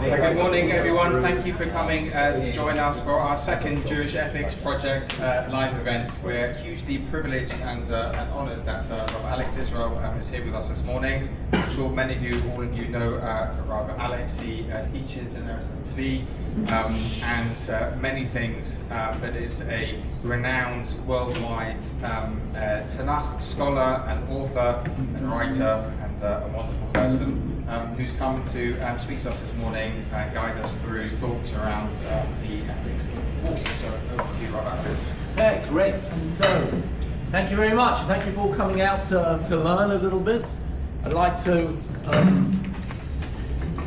Good morning, everyone. Thank you for coming to join us for our second Jewish Ethics Project live event. We're hugely privileged and honoured that Rabbi Alex Israel is here with us this morning. I'm sure many of you, all of you know Rabbi Alex. He teaches in Eretz Tzvi and many things, but is a renowned worldwide Tanakh scholar and author and writer and a wonderful person. Who's come to speak to us this morning and guide us through thoughts around the ethics of war. So over to you, Rabbi Alex. Okay, great. So, thank you very much. Thank you for all coming out to learn a little bit. I'd like to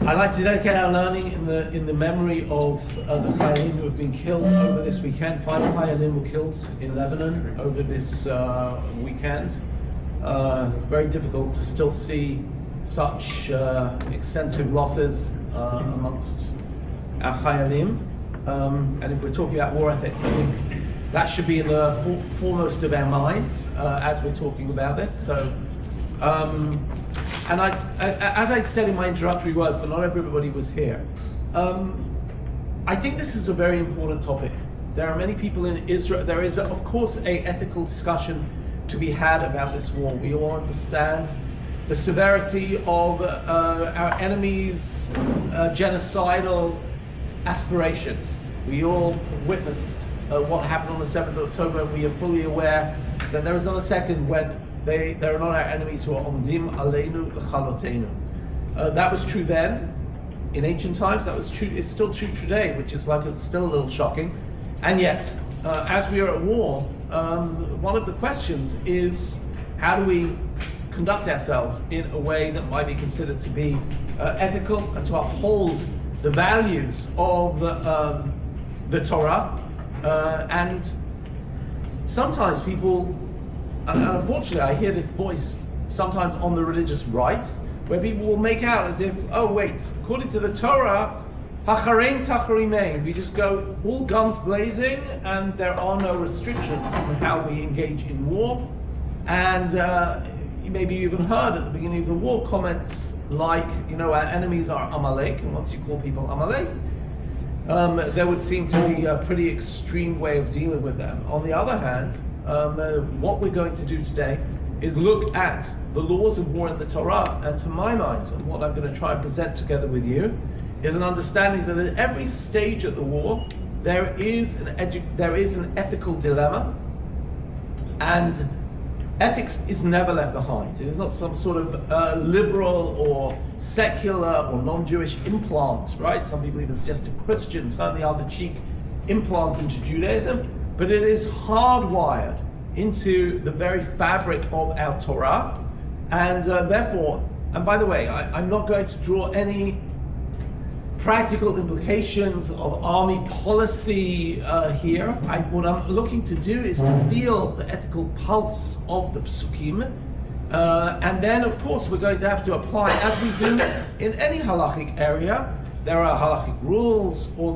dedicate our learning in the memory of the Chayalim who have been killed over this weekend. 5 Chayalim were killed in Lebanon over this weekend. Very difficult to still see such extensive losses amongst our Chayalim. And if we're talking about war ethics, I think that should be in the foremost of our minds as we're talking about this. So, and as I said in my introductory words, but not everybody was here, I think this is a very important topic. There are many people in Israel. There is, of course, an ethical discussion to be had about this war. We all understand the severity of our enemies' genocidal aspirations. We all have witnessed what happened on the 7th of October, and we are fully aware that there is not a second when they are not our enemies who are omdim aleinu l'chalotenu. That was true then, in ancient times. That was true. It's still true today, which is like it's still a little shocking. And yet, as we are at war, one of the questions is, how do we conduct ourselves in a way that might be considered to be ethical and to uphold the values of the Torah. And sometimes people, and unfortunately I hear this voice sometimes on the religious right, where people will make out as if, oh wait, according to the Torah, hacharein tacharimein, we just go all guns blazing and there are no restrictions on how we engage in war. And maybe you even heard at the beginning of the war comments like, you know, our enemies are Amalek, and once you call people Amalek, there would seem to be a pretty extreme way of dealing with them. On the other hand, what we're going to do today is look at the laws of war in the Torah, and to my mind, and what I'm going to try and present together with you, is an understanding that at every stage of the war, there is an ethical dilemma, and ethics is never left behind. It is not some sort of liberal or secular or non-Jewish implant, right? Some people even suggest a Christian turn the other cheek implant into Judaism, but it is hardwired into the very fabric of our Torah, and therefore, and by the way, I'm not going to draw any practical implications of army policy here. What I'm looking to do is to feel the ethical pulse of the psukim, and then of course we're going to have to apply, as we do in any halachic area. There are halachic rules, or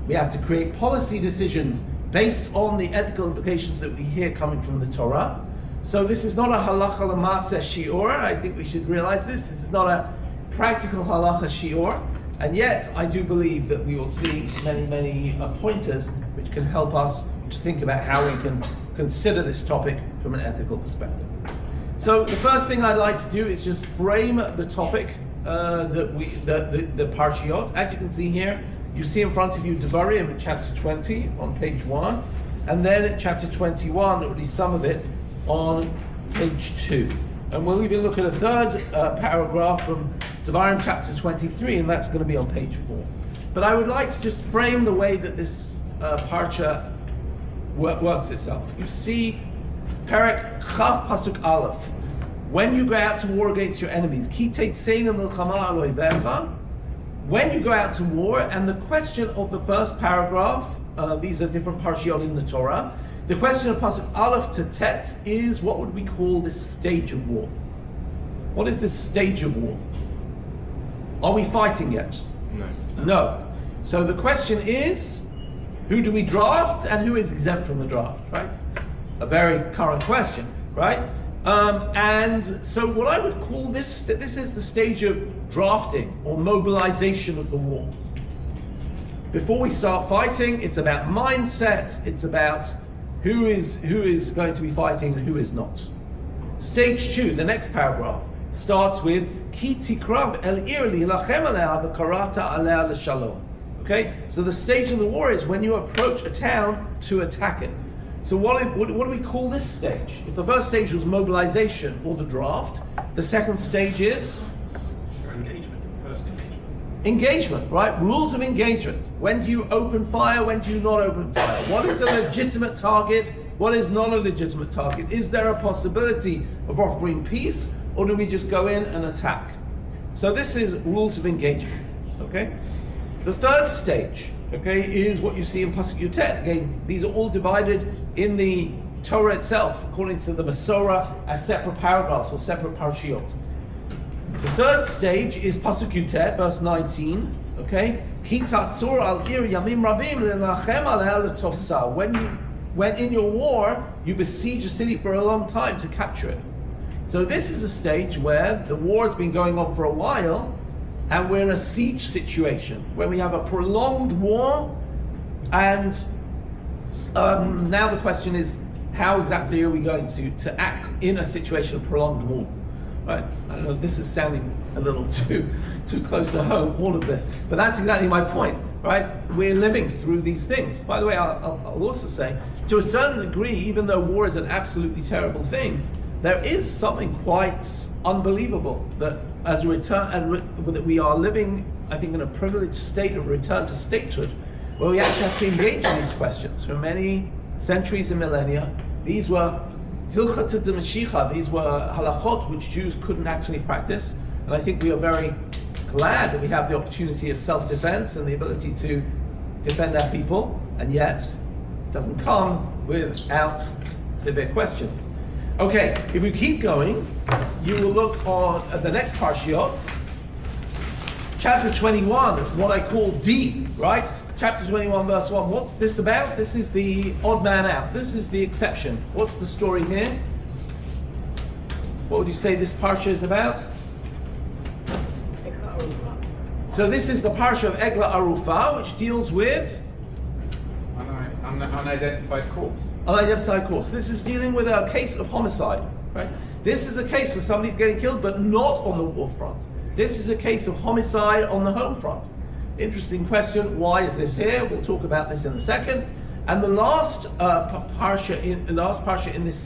we have to create policy decisions based on the ethical implications that we hear coming from the Torah. So this is not a halacha l'maaseh shiur. I think we should realize this. This is not a practical halacha shiur. And yet, I do believe that we will see many pointers which can help us to think about how we can consider this topic from an ethical perspective. So the first thing I'd like to do is just frame the topic, the parshiot. As you can see here, you see in front of you Devarim, chapter 20 on page 1, and then chapter 21, or at least some of it, on page 2. And we'll even look at a third paragraph from Devarim chapter 23, and that's going to be on page 4. But I would like to just frame the way that this parsha works itself. You see, Perek Chaf Pasuk Aleph. When you go out to war against your enemies, Ki teitzeinu milchama al oivecha. When you go out to war, and the question of the first paragraph, these are different parshiot in the Torah. The question of Pasuk Aleph to Tet is, what would we call this stage of war? What is this stage of war? Are we fighting yet? No. So the question is, who do we draft and who is exempt from the draft, right? A very current question, right? And so what I would call this is the stage of drafting or mobilization of the war. Before we start fighting, it's about mindset, it's about who is going to be fighting and who is not. Stage 2, the next paragraph, starts with Ki tikrav el ir lilachem alea v'karata alea l'shalom. Okay, so the stage of the war is when you approach a town to attack it. So what do we call this stage? If the first stage was mobilization or the draft, the second stage is engagement, right? Rules of engagement. When do you open fire? When do you not open fire? What is a legitimate target? What is not a legitimate target? Is there a possibility of offering peace, or do we just go in and attack? So this is rules of engagement, okay? The third stage, okay, is what you see in Pasuk Yutet. Again, these are all divided in the Torah itself, according to the Masorah, as separate paragraphs or separate parshiot. The third stage is Pasuk Yutet, verse 19, okay? Ki tatzur al ir yamim rabim le'nachem aleh le'tovsa. When in your war, you besiege a city for a long time to capture it. So this is a stage where the war has been going on for a while, and we're in a siege situation, where we have a prolonged war, and now the question is, how exactly are we going to act in a situation of prolonged war? Right? I don't know, this is sounding a little too close to home, all of this, but that's exactly my point, right? We're living through these things. By the way, I'll also say, to a certain degree, even though war is an absolutely terrible thing, there is something quite unbelievable that as a return, that we are living, I think, in a privileged state of return to statehood, where we actually have to engage in these questions. For many centuries and millennia, these were hilchot de Mashiach, these were halachot which Jews couldn't actually practice, and I think we are very glad that we have the opportunity of self-defense and the ability to defend our people, and yet it doesn't come without severe questions. Okay, if we keep going, you will look at the next parshiot, chapter 21, what I call D, right? Chapter 21, verse 1. What's this about? This is the odd man out. This is the exception. What's the story here? What would you say this parsha is about? So this is the parsha of Egla Arufa, which deals with an unidentified corpse. Unidentified corpse. This is dealing with a case of homicide, right? This is a case where somebody's getting killed, but not on the war front. This is a case of homicide on the home front. Interesting question. Why is this here? We'll talk about this in a second. And the last parsha in this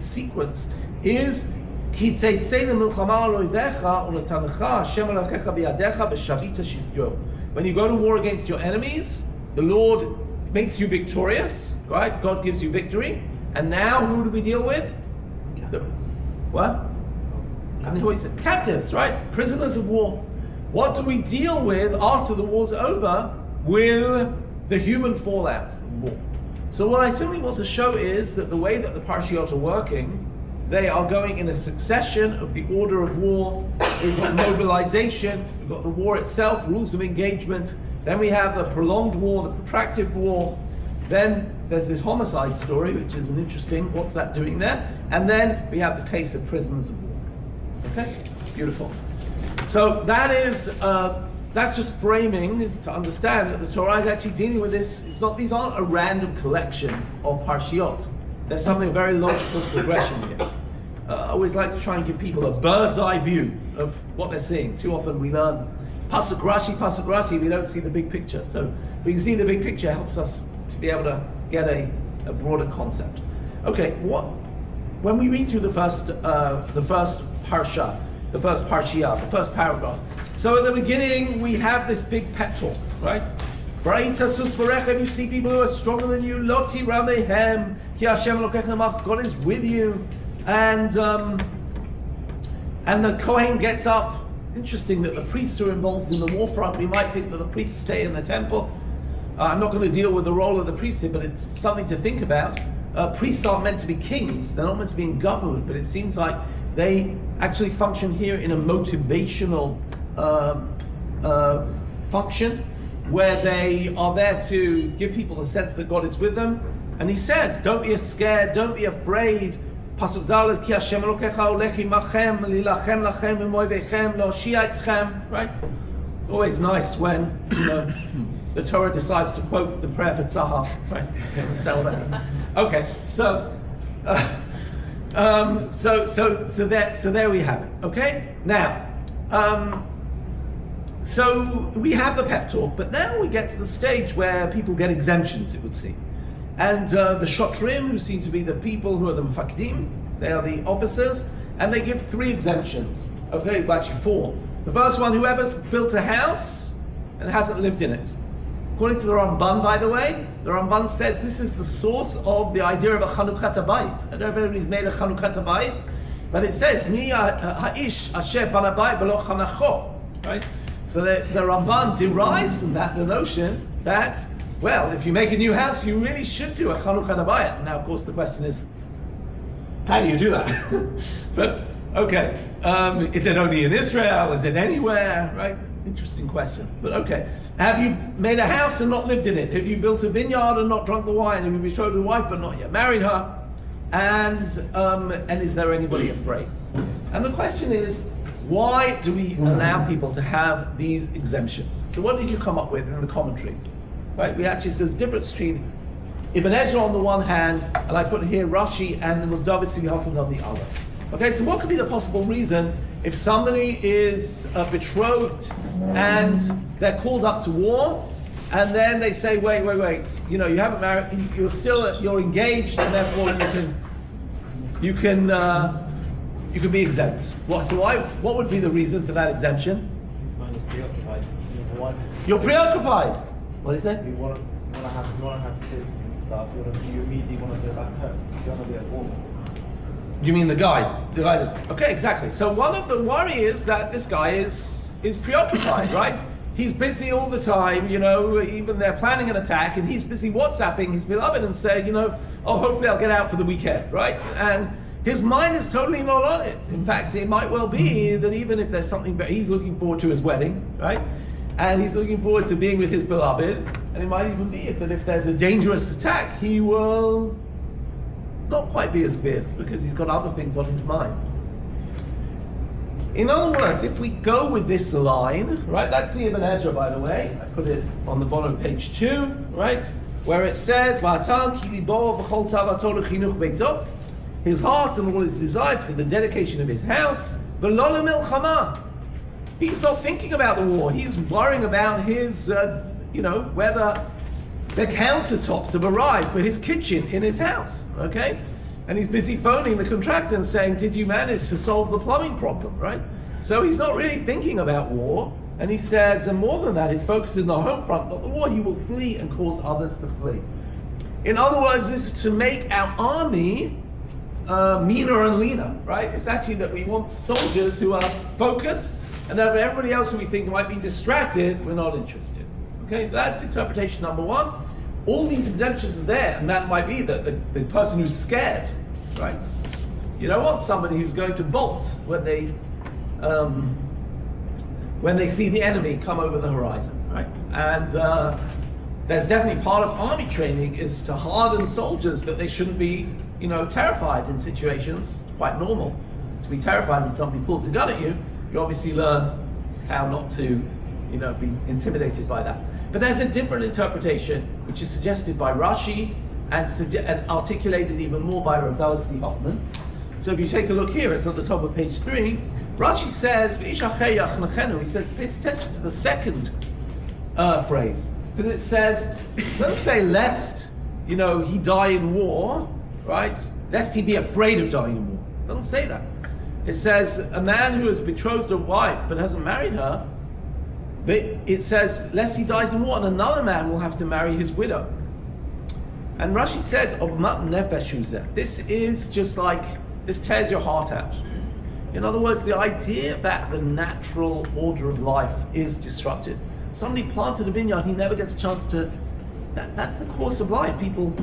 sequence is Ki teitzei lemilchama al oivecha u'natanecha Hashem Elokecha biyadecha b'shavita shivyo. When you go to war against your enemies, the Lord makes you victorious, right? God gives you victory. And now who do we deal with? What? Captives, right? Prisoners of war. What do we deal with after the war's over? With the human fallout of war. So what I simply want to show is that the way that the parshiot are working, they are going in a succession of the order of war. We've got mobilization, we've got the war itself, rules of engagement, then we have the prolonged war, the protracted war, then there's this homicide story, which is an interesting, what's that doing there? And then we have the case of prisoners of war. Okay, beautiful. So that is, that's just framing to understand that the Torah is actually dealing with this. These aren't a random collection of parshiot. There's something very logical progression here. I always like to try and give people a bird's eye view of what they're seeing. Too often we learn Pasuk Rashi, we don't see the big picture. So if we can see the big picture, it helps us to be able to get a broader concept. Okay, when we read through the first parsha, the first parshia, the first paragraph. So at the beginning, we have this big pep talk, right? You see people who are stronger than you. Loti ramehem, ki Hashem Elokecha mach. God is with you, and the Kohen gets up. Interesting that the priests are involved in the war front. We might think that the priests stay in the temple. I'm not going to deal with the role of the priesthood, but it's something to think about. Priests aren't meant to be kings. They're not meant to be in government, but it seems like they actually function here in a motivational function, where they are there to give people a sense that God is with them. And he says, don't be scared, don't be afraid, Pasuk Dalet, Ki Hashem Elokecha holech imachem, lilachem lachem b'moivechem, le'oshia etchem. Right? It's always nice when the Torah decides to quote the prayer for Tzahar. Right? You understand what that? Okay, so there we have it. Okay, now. So we have the pep talk, but now we get to the stage where people get exemptions, it would seem. And the shotrim, who seem to be the people who are the mufakdim, they are the officers, and they give 3 exemptions. Okay, well actually 4. The first one, whoever's built a house and hasn't lived in it. According to the Ramban, by the way, the Ramban says this is the source of the idea of a Chanukhat Habayit. I don't know if anybody's made a Chanukhat Habayit, but it says, Mi ha'ish asher bana bayit v'lo chanacho. Right? So the Ramban derives from that the notion that, well, if you make a new house, you really should do a Chanukah Habayit. Now, of course, the question is, how do you do that? But, okay, is it only in Israel? Is it anywhere? Right? Interesting question. But okay, have you made a house and not lived in it? Have you built a vineyard and not drunk the wine? Have you betrothed a wife but not yet married her? And is there anybody afraid? And the question is, why do we allow people to have these exemptions? So what did you come up with in the commentaries? Right? We actually, there's a difference between Ibn Ezra on the one hand, and I put here Rashi and the David Hoffman on the other. Okay, so what could be the possible reason if somebody is betrothed and they're called up to war, and then they say, wait, you haven't married, you're engaged, and therefore you can be exempt. What would be the reason for that exemption? Mine is preoccupied. You're preoccupied. What is that? You want to have kids and stuff. You immediately want to go back home. You want to be at war. You mean the guy? The guy does. Okay, exactly. So one of the worry is that this guy is preoccupied, right? He's busy all the time, even they're planning an attack, and he's busy WhatsApping his beloved and saying, oh, hopefully I'll get out for the weekend, right? And his mind is totally not on it. In fact, it might well be that even if there's something, he's looking forward to his wedding, right? And he's looking forward to being with his beloved, and it might even be that if there's a dangerous attack, he will not quite be as fierce because he's got other things on his mind. In other words, if we go with this line, right, that's the Ibn Ezra, by the way, I put it on the bottom of page 2, right, where it says, his heart and all his desires for the dedication of his house, v'lo milchama. He's not thinking about the war. He's worrying about his, whether the countertops have arrived for his kitchen in his house, okay? And he's busy phoning the contractor and saying, did you manage to solve the plumbing problem, right? So he's not really thinking about war. And he says, and more than that, he's focusing on the home front, not the war. He will flee and cause others to flee. In other words, this is to make our army meaner and leaner, right? It's actually that we want soldiers who are focused, and that everybody else who we think might be distracted, we're not interested. Okay, that's interpretation number 1. All these exemptions are there, and that might be the person who's scared, right? You don't want somebody who's going to bolt when they see the enemy come over the horizon, right? And there's definitely part of army training is to harden soldiers that they shouldn't be, terrified in situations. Quite normal to be terrified when somebody pulls a gun at you. You obviously learn how not to, be intimidated by that. But there's a different interpretation, which is suggested by Rashi and articulated even more by Rabbi Alex Israel. So if you take a look here, it's on the top of page 3. Rashi says, he says, pay attention to the second phrase. Because it says, doesn't say lest, he die in war, right? Lest he be afraid of dying in war. It doesn't say that. It says, a man who has betrothed a wife but hasn't married her, it says, lest he dies in war, and another man will have to marry his widow. And Rashi says, this is just like, this tears your heart out. In other words, the idea that the natural order of life is disrupted. Somebody planted a vineyard, he never gets a chance to, that's the course of life. People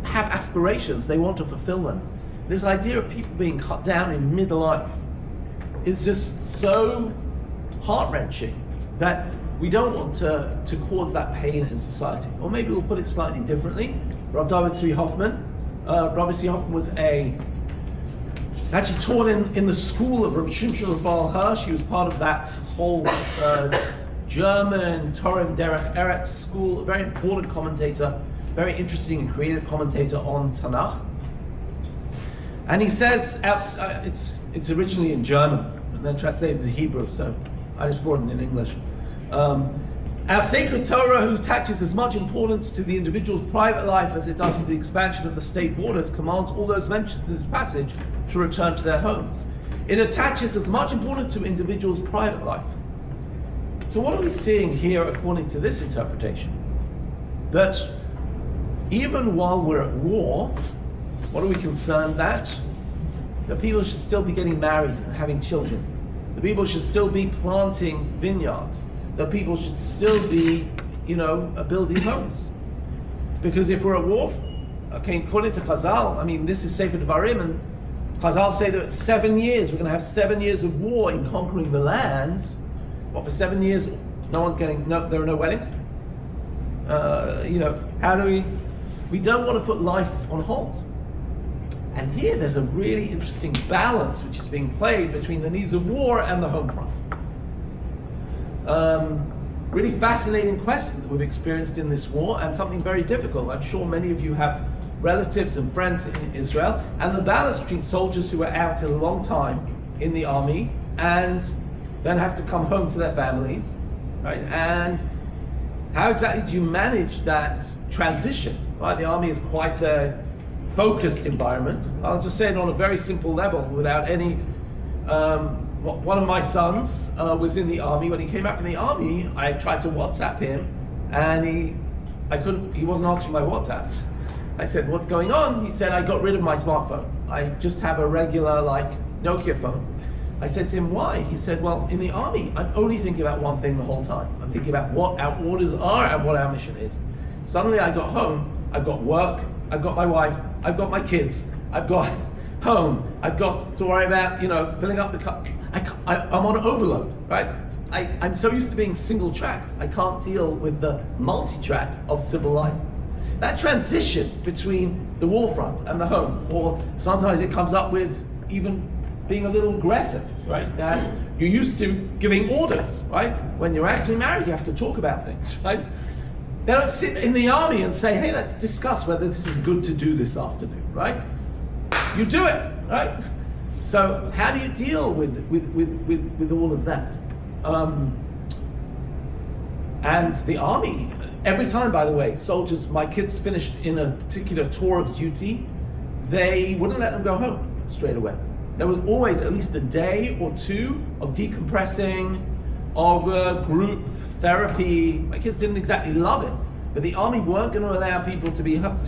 have aspirations, they want to fulfill them. This idea of people being cut down in midlife is just so heart-wrenching that we don't want to cause that pain in society. Or maybe we'll put it slightly differently. Rabbi Tzvi Hoffman. Rabbi Tzvi Hoffman was a actually taught in the school of Rabbi Shimshon Raval Hirsch. He was part of that whole German Torah and Derech Eretz school, a very important commentator, very interesting and creative commentator on Tanakh. And he says, it's originally in German, and then translated to Hebrew, so I just brought it in English. Our sacred Torah, who attaches as much importance to the individual's private life as it does to the expansion of the state borders, commands all those mentioned in this passage to return to their homes. It attaches as much importance to individuals' private life. So what are we seeing here according to this interpretation? That even while we're at war, what are we concerned that? The people should still be getting married and having children. The people should still be planting vineyards. The people should still be, building homes. Because if we're at war, according to Chazal, I mean, this is Sefer Devarim, and Chazal say that 7 years, we're going to have 7 years of war in conquering the land. Well, for 7 years, there are no weddings. How do we don't want to put life on hold. And here there's a really interesting balance which is being played between the needs of war and the home front. Really fascinating question that we've experienced in this war, and something very difficult. I'm sure many of you have relatives and friends in Israel, and the balance between soldiers who are out a long time in the army and then have to come home to their families, right? And how exactly do you manage that transition? Right? The army is quite a focused environment. I'll just say it on a very simple level without any one of my sons was in the army. When he came back from the army, I tried to WhatsApp him, and he wasn't answering my WhatsApps. I said, "What's going on?" He said, "I got rid of my smartphone. I just have a regular Nokia phone." I said to him, "Why?" He said, "Well, in the army, I'm only thinking about one thing the whole time. I'm thinking about what our orders are and what our mission is. Suddenly I got home, I've got work, I've got my wife, I've got my kids, I've got home, I've got to worry about, filling up the cup. I'm on overload, right? I'm so used to being single-tracked, I can't deal with the multi-track of civil life." That transition between the war front and the home, or sometimes it comes up with even being a little aggressive, right? That you're used to giving orders, right? When you're actually married, you have to talk about things, right? They don't sit in the army and say, "Hey, let's discuss whether this is good to do this afternoon," right? You do it, right? So how do you deal with all of that? And the army, every time, by the way, soldiers, my kids finished in a particular tour of duty, they wouldn't let them go home straight away. There was always at least a day or two of decompressing, of group therapy. My kids didn't exactly love it, but the army weren't going to allow people to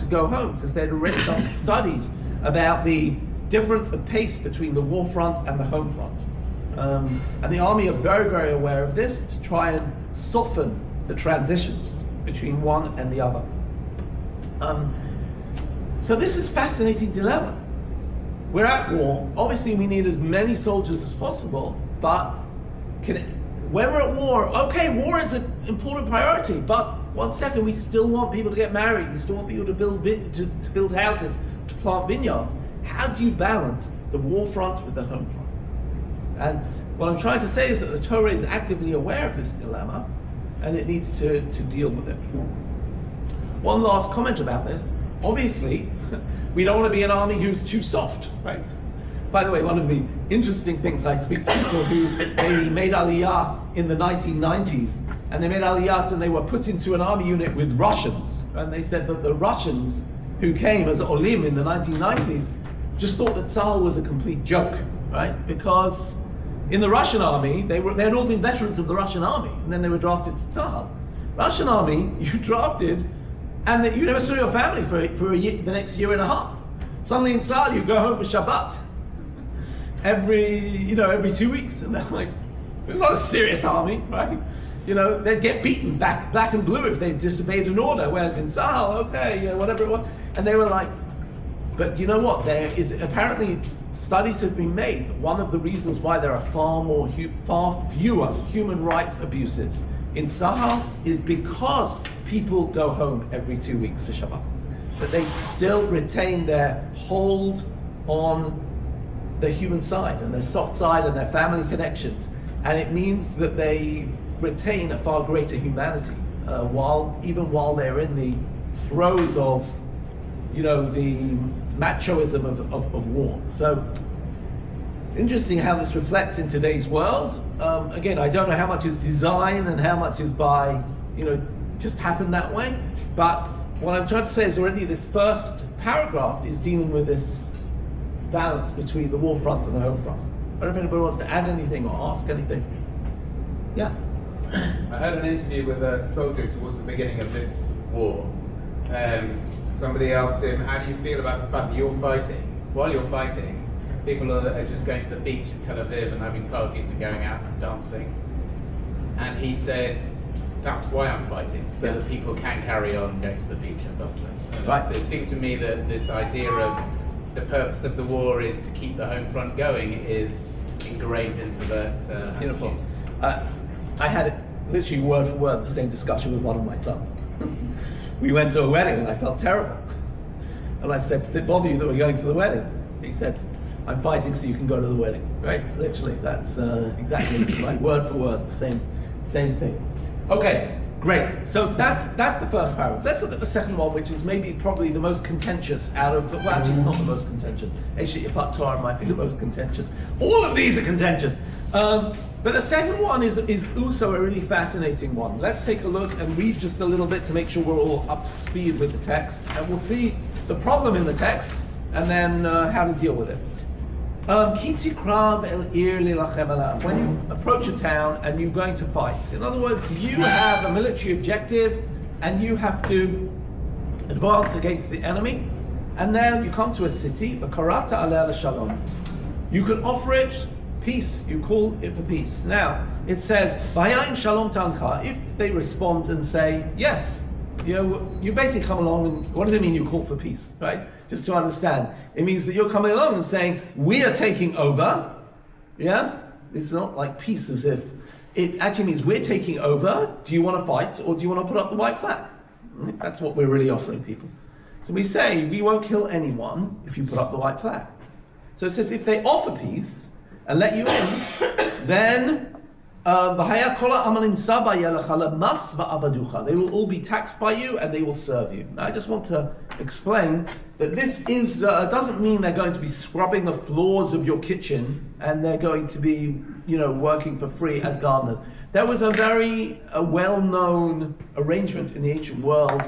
go home because they'd already done studies about the difference of pace between the war front and the home front. And the army are very, very aware of this to try and soften the transitions between one and the other. So this is a fascinating dilemma. We're at war. Obviously, we need as many soldiers as possible, but when we're at war, okay, war is an important priority, but 1 second, we still want people to get married, we still want people to build houses, to plant vineyards. How do you balance the war front with the home front? And what I'm trying to say is that the Torah is actively aware of this dilemma, and it needs to deal with it. One last comment about this. Obviously, we don't want to be an army who's too soft, right? By the way, one of the interesting things, I speak to people who maybe made Aliyah in the 1990s, and they made Aliyah and they were put into an army unit with Russians, and they said that the Russians who came as Olim in the 1990s just thought that Tzahal was a complete joke, right? Because in the Russian army, they had all been veterans of the Russian army, and then they were drafted to Tzahal. Russian army, you drafted, and you never saw your family for a year, the next year and a half. Suddenly in Tzahal, you go home for Shabbat every 2 weeks, and they're like, we're not a serious army, right? They'd get beaten black and blue if they disobeyed an order, whereas in Tzahal, okay, whatever it was. And they were like, but you know what? There is apparently studies have been made that one of the reasons why there are far fewer human rights abuses in Tzahal is because people go home every 2 weeks for Shabbat. But they still retain their hold on their human side and their soft side and their family connections. And it means that they retain a far greater humanity while they're in the throes of, the machoism of war. So it's interesting how this reflects in today's world. Again, I don't know how much is design and how much is by, just happened that way. But what I'm trying to say is already this first paragraph is dealing with this balance between the war front and the home front. I don't know if anybody wants to add anything or ask anything. Yeah. I heard an interview with a soldier towards the beginning of this war. Somebody asked him, how do you feel about the fact that while you're fighting, people are just going to the beach in Tel Aviv and having parties and going out and dancing? And he said, that's why I'm fighting, so that people can carry on going to the beach and dancing. Right. So it seemed to me that this idea of the purpose of the war is to keep the home front going is ingrained into that Beautiful. attitude. I had literally word for word the same discussion with one of my sons. We went to a wedding and I felt terrible. And I said, does it bother you that we're going to the wedding? He said, I'm fighting so you can go to the wedding. Right? Literally, that's exactly like word for word, the same thing. Okay, great. So that's the first paragraph. Let's look at the second one, which is probably the most contentious out of, well, actually it's not the most contentious. Actually, Ifat Torah might be the most contentious. All of these are contentious. But the second one is also a really fascinating one. Let's take a look and read just a little bit to make sure we're all up to speed with the text. And we'll see the problem in the text and then how to deal with it. When you approach a town and you're going to fight, in other words, you have a military objective and you have to advance against the enemy, and now you come to a city, the Karata aleh shalom. You can offer it peace, you call it for peace. Now, it says, V'hayim shalom tancha, if they respond and say, yes, you basically come along and, what does it mean you call for peace, right? Just to understand. It means that you're coming along and saying, we are taking over, yeah? It's not like peace as if, it actually means we're taking over, do you want to fight or do you want to put up the white flag? Right? That's what we're really offering people. So we say, we won't kill anyone if you put up the white flag. So it says, if they offer peace and let you in, then they will all be taxed by you and they will serve you. Now I just want to explain that this is doesn't mean they're going to be scrubbing the floors of your kitchen and they're going to be, working for free as gardeners. There was a very well-known arrangement in the ancient world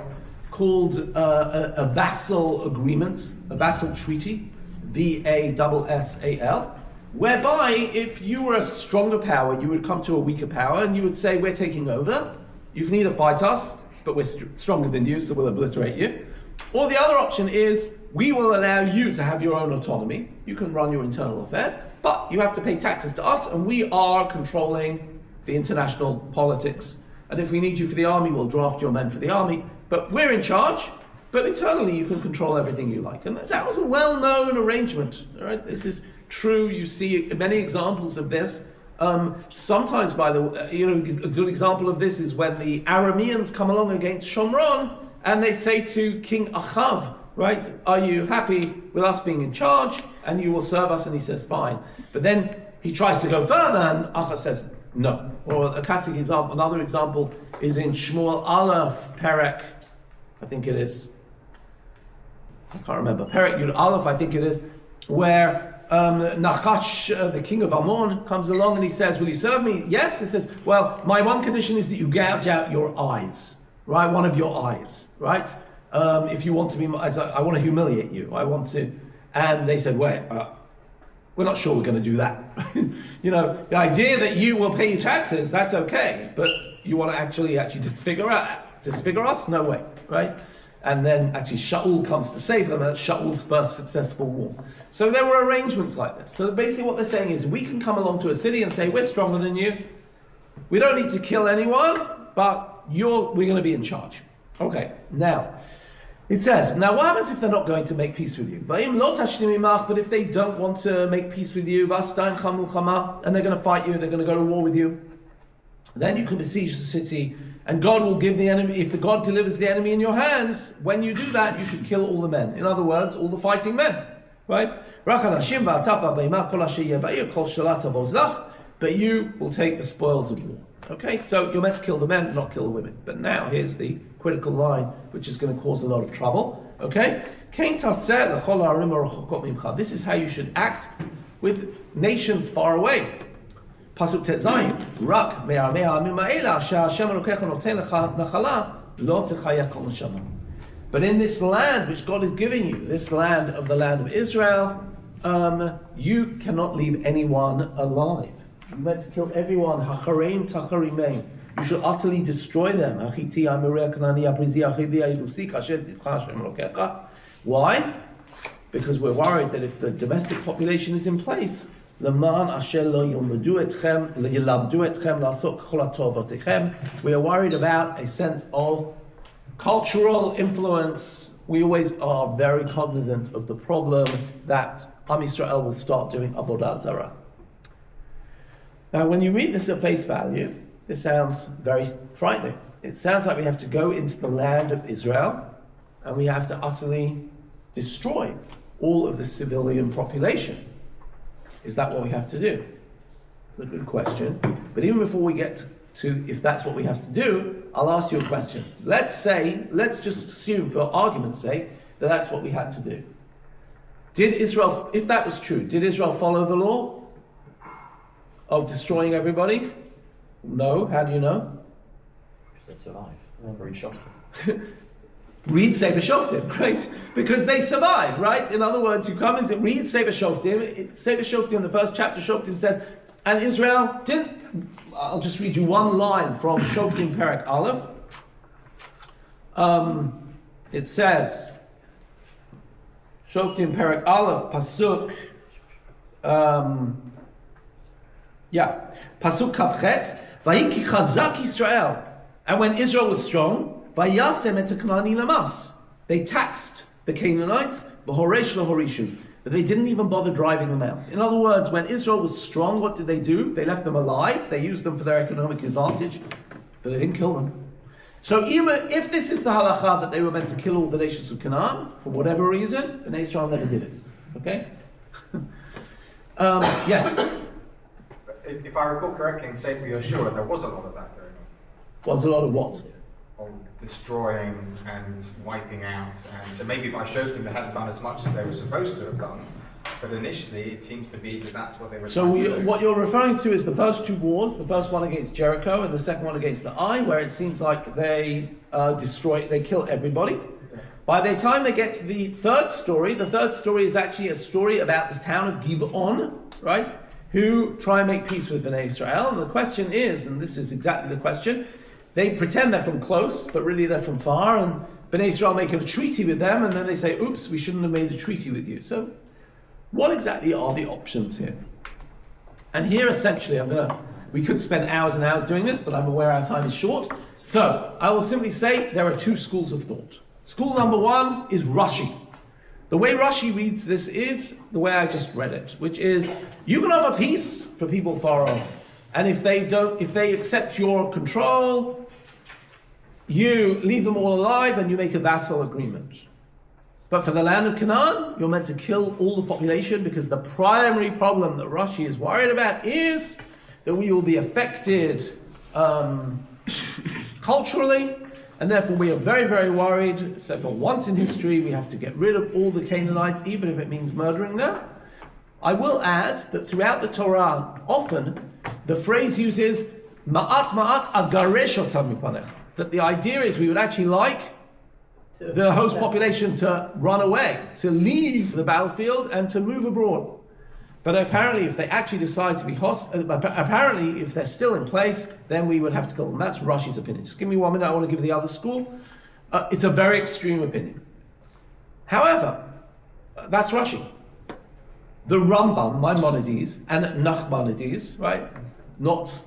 called a vassal agreement, a vassal treaty, VASSAL, whereby if you were a stronger power, you would come to a weaker power and you would say, we're taking over. You can either fight us, but we're stronger than you, so we'll obliterate you. Or the other option is, we will allow you to have your own autonomy. You can run your internal affairs, but you have to pay taxes to us, and we are controlling the international politics. And if we need you for the army, we'll draft your men for the army. But we're in charge, but internally you can control everything you like. And that was a well-known arrangement. All right? This is true. You see many examples of this. Sometimes, by the way, a good example of this is when the Arameans come along against Shomron, and they say to King Achav, right, are you happy with us being in charge? And you will serve us. And he says, fine. But then he tries to go further, and Achav says, no. Or a classic example, another example is in Shmuel Aleph, Perek, I think it is. I can't remember. Perek Yud Aleph, I think it is, where Nachash, the king of Ammon, comes along and he says, will you serve me? Yes. He says, well, my one condition is that you gouge out your eyes, right? One of your eyes, right? If you want to be, I want to humiliate you. I want to. And they said, wait, we're not sure we're going to do that. The idea that you will pay your taxes, that's okay. But you want to actually disfigure us? No way, right? And then actually Shaul comes to save them, and that's Shaul's first successful war. So there were arrangements like this. So basically what they're saying is, we can come along to a city and say, we're stronger than you. We don't need to kill anyone, but we're going to be in charge. Okay, now, it says, now what happens if they're not going to make peace with you? But if they don't want to make peace with you, and they're going to fight you, they're going to go to war with you, then you can besiege the city, and God will give the enemy, if the God delivers the enemy in your hands, when you do that, you should kill all the men. In other words, all the fighting men. right? But you will take the spoils of war. Okay, so you're meant to kill the men, not kill the women. But now here's the critical line, which is going to cause a lot of trouble. Okay, this is how you should act with nations far away. Pasuk Tetzayin, Rak me'armei ha'amim ha'ela, she'Hashem Elokecha noten lecha nachala, lo techaya kol neshama. But in this land which God is giving you, this land of the land of Israel, you cannot leave anyone alive. You're meant to kill everyone. Hachareim tacharimeim. You should utterly destroy them. Why? Because we're worried that if the domestic population is in place, we are worried about a sense of cultural influence. We always are very cognizant of the problem that Am Yisrael will start doing Avodah Zarah. Now, when you read this at face value, this sounds very frightening. It sounds like we have to go into the land of Israel and we have to utterly destroy all of the civilian population. Is that what we have to do? It's a good question. But even before we get to if that's what we have to do, I'll ask you a question. Let's just assume for argument's sake that that's what we had to do. Did Israel, if that was true, did Israel follow the law of destroying everybody? No. How do you know? They survive. Read Shoftim. Read Sefer Shoftim, right? Because they survived, right? In other words, you come into read Sefer Shoftim. Sefer Shoftim, the first chapter, Shoftim says, and Israel didn't. I'll just read you one line from Shoftim Perek Aleph. It says, Shoftim Perek Aleph, Pasuk. Pasuk Kavchet. Vayiki Chazak Yisrael. And when Israel was strong, Vayasem et Knani lamas. They taxed the Canaanites, v'horesh l'horishu, but they didn't even bother driving them out. In other words, when Israel was strong, what did they do? They left them alive. They used them for their economic advantage, but they didn't kill them. So even if this is the halacha that they were meant to kill all the nations of Canaan, for whatever reason, then Israel never did it. Okay? Yes? If I recall correctly, in Sefer Yeshua, there was a lot of that going on. Was a lot of what? On destroying and wiping out, and so maybe by Shoftim they hadn't done as much as they were supposed to have done, but initially it seems to be that that's what they were trying to do. What you're referring to is the first two wars, the first one against Jericho and the second one against the Ai, where it seems like they kill everybody. By the time they get to the third story is actually a story about this town of Giv'on, right, who try and make peace with Bnei Israel. And the question is, and this is exactly the question, they pretend they're from close, but really they're from far, and Bnei Israel make a treaty with them, and then they say, oops, we shouldn't have made a treaty with you. So, what exactly are the options here? And here, essentially, we could spend hours and hours doing this, but I'm aware our time is short. So, I will simply say there are two schools of thought. School number one is Rashi. The way Rashi reads this is the way I just read it, which is, you can offer peace for people far off. And if they accept your control, you leave them all alive and you make a vassal agreement. But for the land of Canaan, you're meant to kill all the population, because the primary problem that Rashi is worried about is that we will be affected culturally, and therefore we are very, very worried. So for once in history, we have to get rid of all the Canaanites, even if it means murdering them. I will add that throughout the Torah, often the phrase uses ma'at ma'at agaresh otam mipanech. That the idea is we would actually like the host population to run away, to leave the battlefield and to move abroad. But apparently, if they actually decide to be apparently if they're still in place, then we would have to kill them. That's Rashi's opinion. Just give me 1 minute. I want to give the other school. It's a very extreme opinion. However, that's Rashi. The Rambam, Maimonides, and Nachmanides, right? Not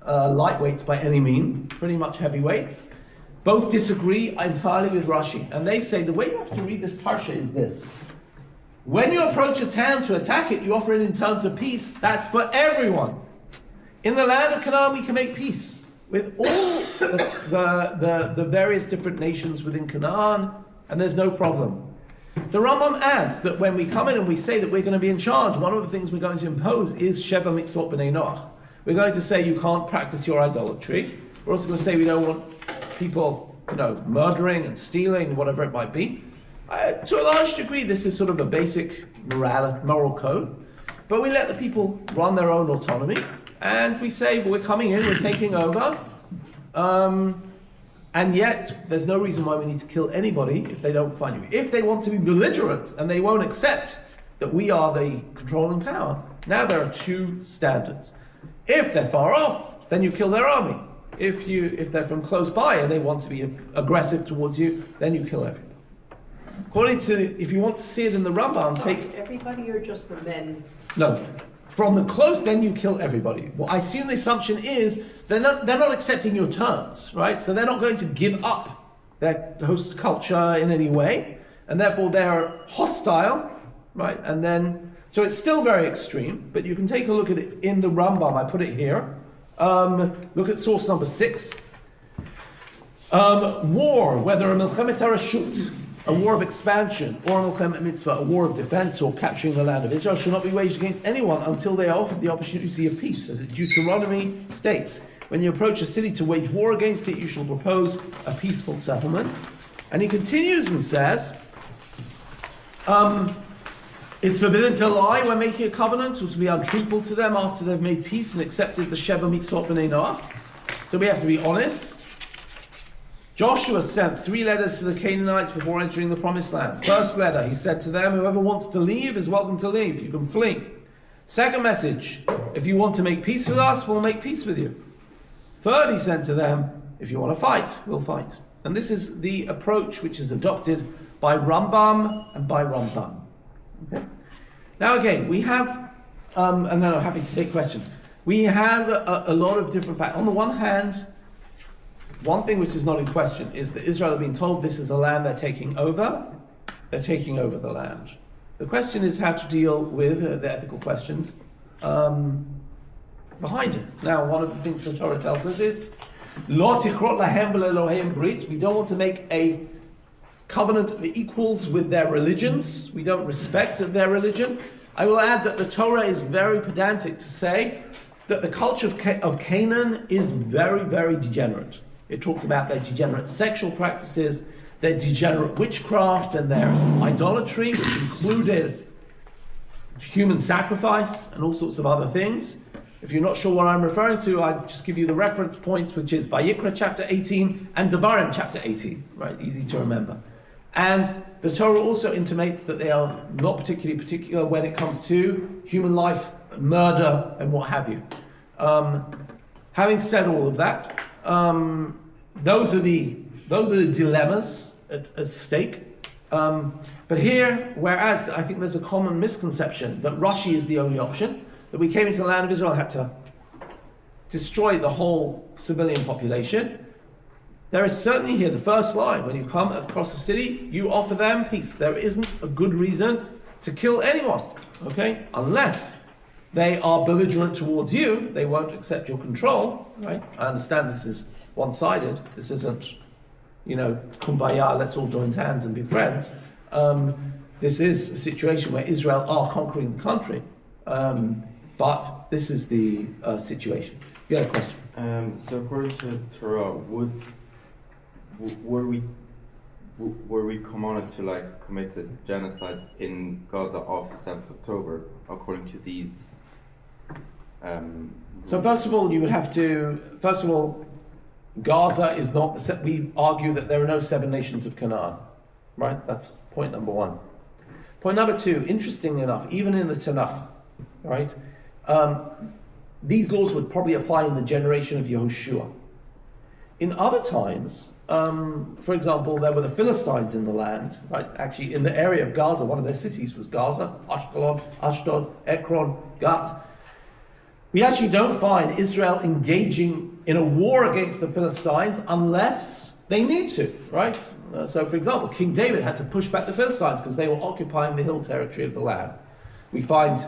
lightweights by any means, pretty much heavyweights, both disagree entirely with Rashi. And they say the way you have to read this parsha is this. When you approach a town to attack it, you offer it in terms of peace. That's for everyone. In the land of Canaan, we can make peace with all the various different nations within Canaan, and there's no problem. The Rambam adds that when we come in and we say that we're going to be in charge, one of the things we're going to impose is Sheva Mitzvot B'nai Noach. We're going to say you can't practice your idolatry. We're also going to say we don't want people, murdering and stealing, whatever it might be. To a large degree, this is sort of a basic moral code. But we let the people run their own autonomy, and we say, well, we're coming in, we're taking over, and yet there's no reason why we need to kill anybody if they don't find you. If they want to be belligerent and they won't accept that we are the controlling power, now there are two standards. If they're far off, then you kill their army. If they're from close by and they want to be aggressive towards you, then you kill everybody. According to, if you want to see it in the Rambam, take everybody or just the men? No, from the close, then you kill everybody. Well, I assume the assumption is they're not accepting your terms, right? So they're not going to give up their host culture in any way, and therefore they're hostile, right? And then, so it's still very extreme, but you can take a look at it in the Rambam. I put it here. Look at source number 6. War, whether a milchemet harashut, a war of expansion, or a milchemet mitzvah, a war of defense or capturing the land of Israel, should not be waged against anyone until they are offered the opportunity of peace. As Deuteronomy states, when you approach a city to wage war against it, you shall propose a peaceful settlement. And he continues and says, it's forbidden to lie when making a covenant, or to be untruthful to them after they've made peace and accepted the Sheva Mitzvot B'nai Noach. So we have to be honest. Joshua sent 3 letters to the Canaanites before entering the promised land. First letter, he said to them, whoever wants to leave is welcome to leave. You can flee. Second message, if you want to make peace with us, we'll make peace with you. Third, he said to them, if you want to fight, we'll fight. And this is the approach which is adopted by Rambam and by Rambam. Okay. Now again, we have, and then I'm happy to take questions. We have a lot of different facts. On the one hand, one thing which is not in question is that Israel have been told this is a land they're taking over. They're taking over the land. The question is how to deal with the ethical questions behind it. Now, one of the things the Torah tells us is, Lo tichrot lahem v'leloheim brit. We don't want to make a covenant of equals with their religions. We don't respect their religion. I will add that the Torah is very pedantic to say that the culture of Canaan is very, very degenerate. It talks about their degenerate sexual practices, their degenerate witchcraft, and their idolatry, which included human sacrifice and all sorts of other things. If you're not sure what I'm referring to, I'll just give you the reference point, which is Vayikra chapter 18 and Devarim chapter 18, right? Easy to remember. And the Torah also intimates that they are not particularly particular when it comes to human life, murder, and what have you. Having said all of that, those are the dilemmas at stake. But here, whereas I think there's a common misconception that Rashi is the only option, that we came into the land of Israel had to destroy the whole civilian population. There is certainly here the first line, when you come across a city, you offer them peace. There isn't a good reason to kill anyone, okay? Unless they are belligerent towards you, they won't accept your control, right? I understand this is one-sided. This isn't, kumbaya, let's all join hands and be friends. This is a situation where Israel are conquering the country. But this is the situation. You had a question? So according to Torah, were we commanded to commit the genocide in Gaza after 7th October according to these? So first of all, you would have to. First of all, Gaza is not. We argue that there are no 7 nations of Canaan, right? That's point number 1. Point number 2. Interestingly enough, even in the Tanakh, right? These laws would probably apply in the generation of Yehoshua. In other times, for example, there were the Philistines in the land, right? Actually, in the area of Gaza, one of their cities was Gaza, Ashdod, Ekron, Gat. We actually don't find Israel engaging in a war against the Philistines unless they need to, right? So, for example, King David had to push back the Philistines because they were occupying the hill territory of the land. We find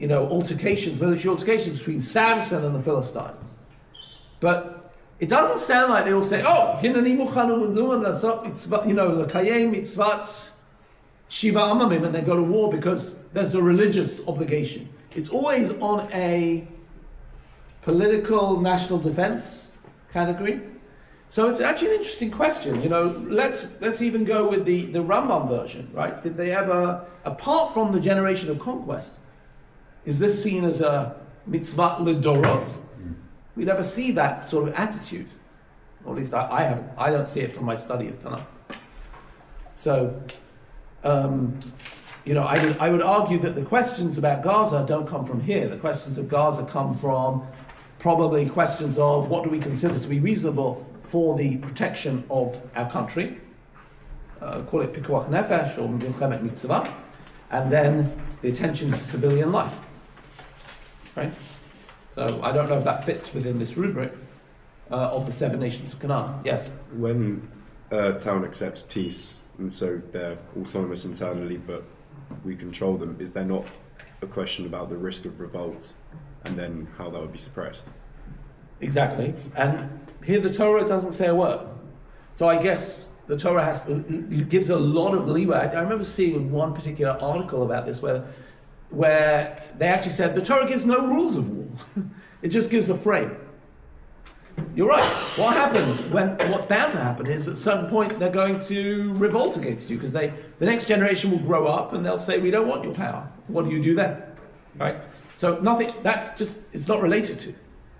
military altercations between Samson and the Philistines. But it doesn't sound like they all say, oh, hinani muchanu l'kayem mitzvat shiva amamim, and they go to war because there's a religious obligation. It's always on a political national defense category. So it's actually an interesting question. Let's even go with the Rambam version, right? Did they ever, apart from the generation of conquest, is this seen as a mitzvah l'dorot? We never see that sort of attitude. Or at least I haven't. I don't see it from my study of Tanakh. So, I would argue that the questions about Gaza don't come from here. The questions of Gaza come from probably questions of what do we consider to be reasonable for the protection of our country. Call it pikuach nefesh or milchemet mitzvah, and then the attention to civilian life. Right? So I don't know if that fits within this rubric of the 7 nations of Canaan. Yes? When a town accepts peace, and so they're autonomous internally, but we control them, is there not a question about the risk of revolt and then how that would be suppressed? Exactly. And here the Torah doesn't say a word. So I guess the Torah gives a lot of leeway. I remember seeing one particular article about this where they actually said the Torah gives no rules of war. It just gives a frame. You're right. What happens what's bound to happen is at a certain point they're going to revolt against you because the next generation will grow up and they'll say, we don't want your power. What do you do then? Right? So nothing, it's not related to.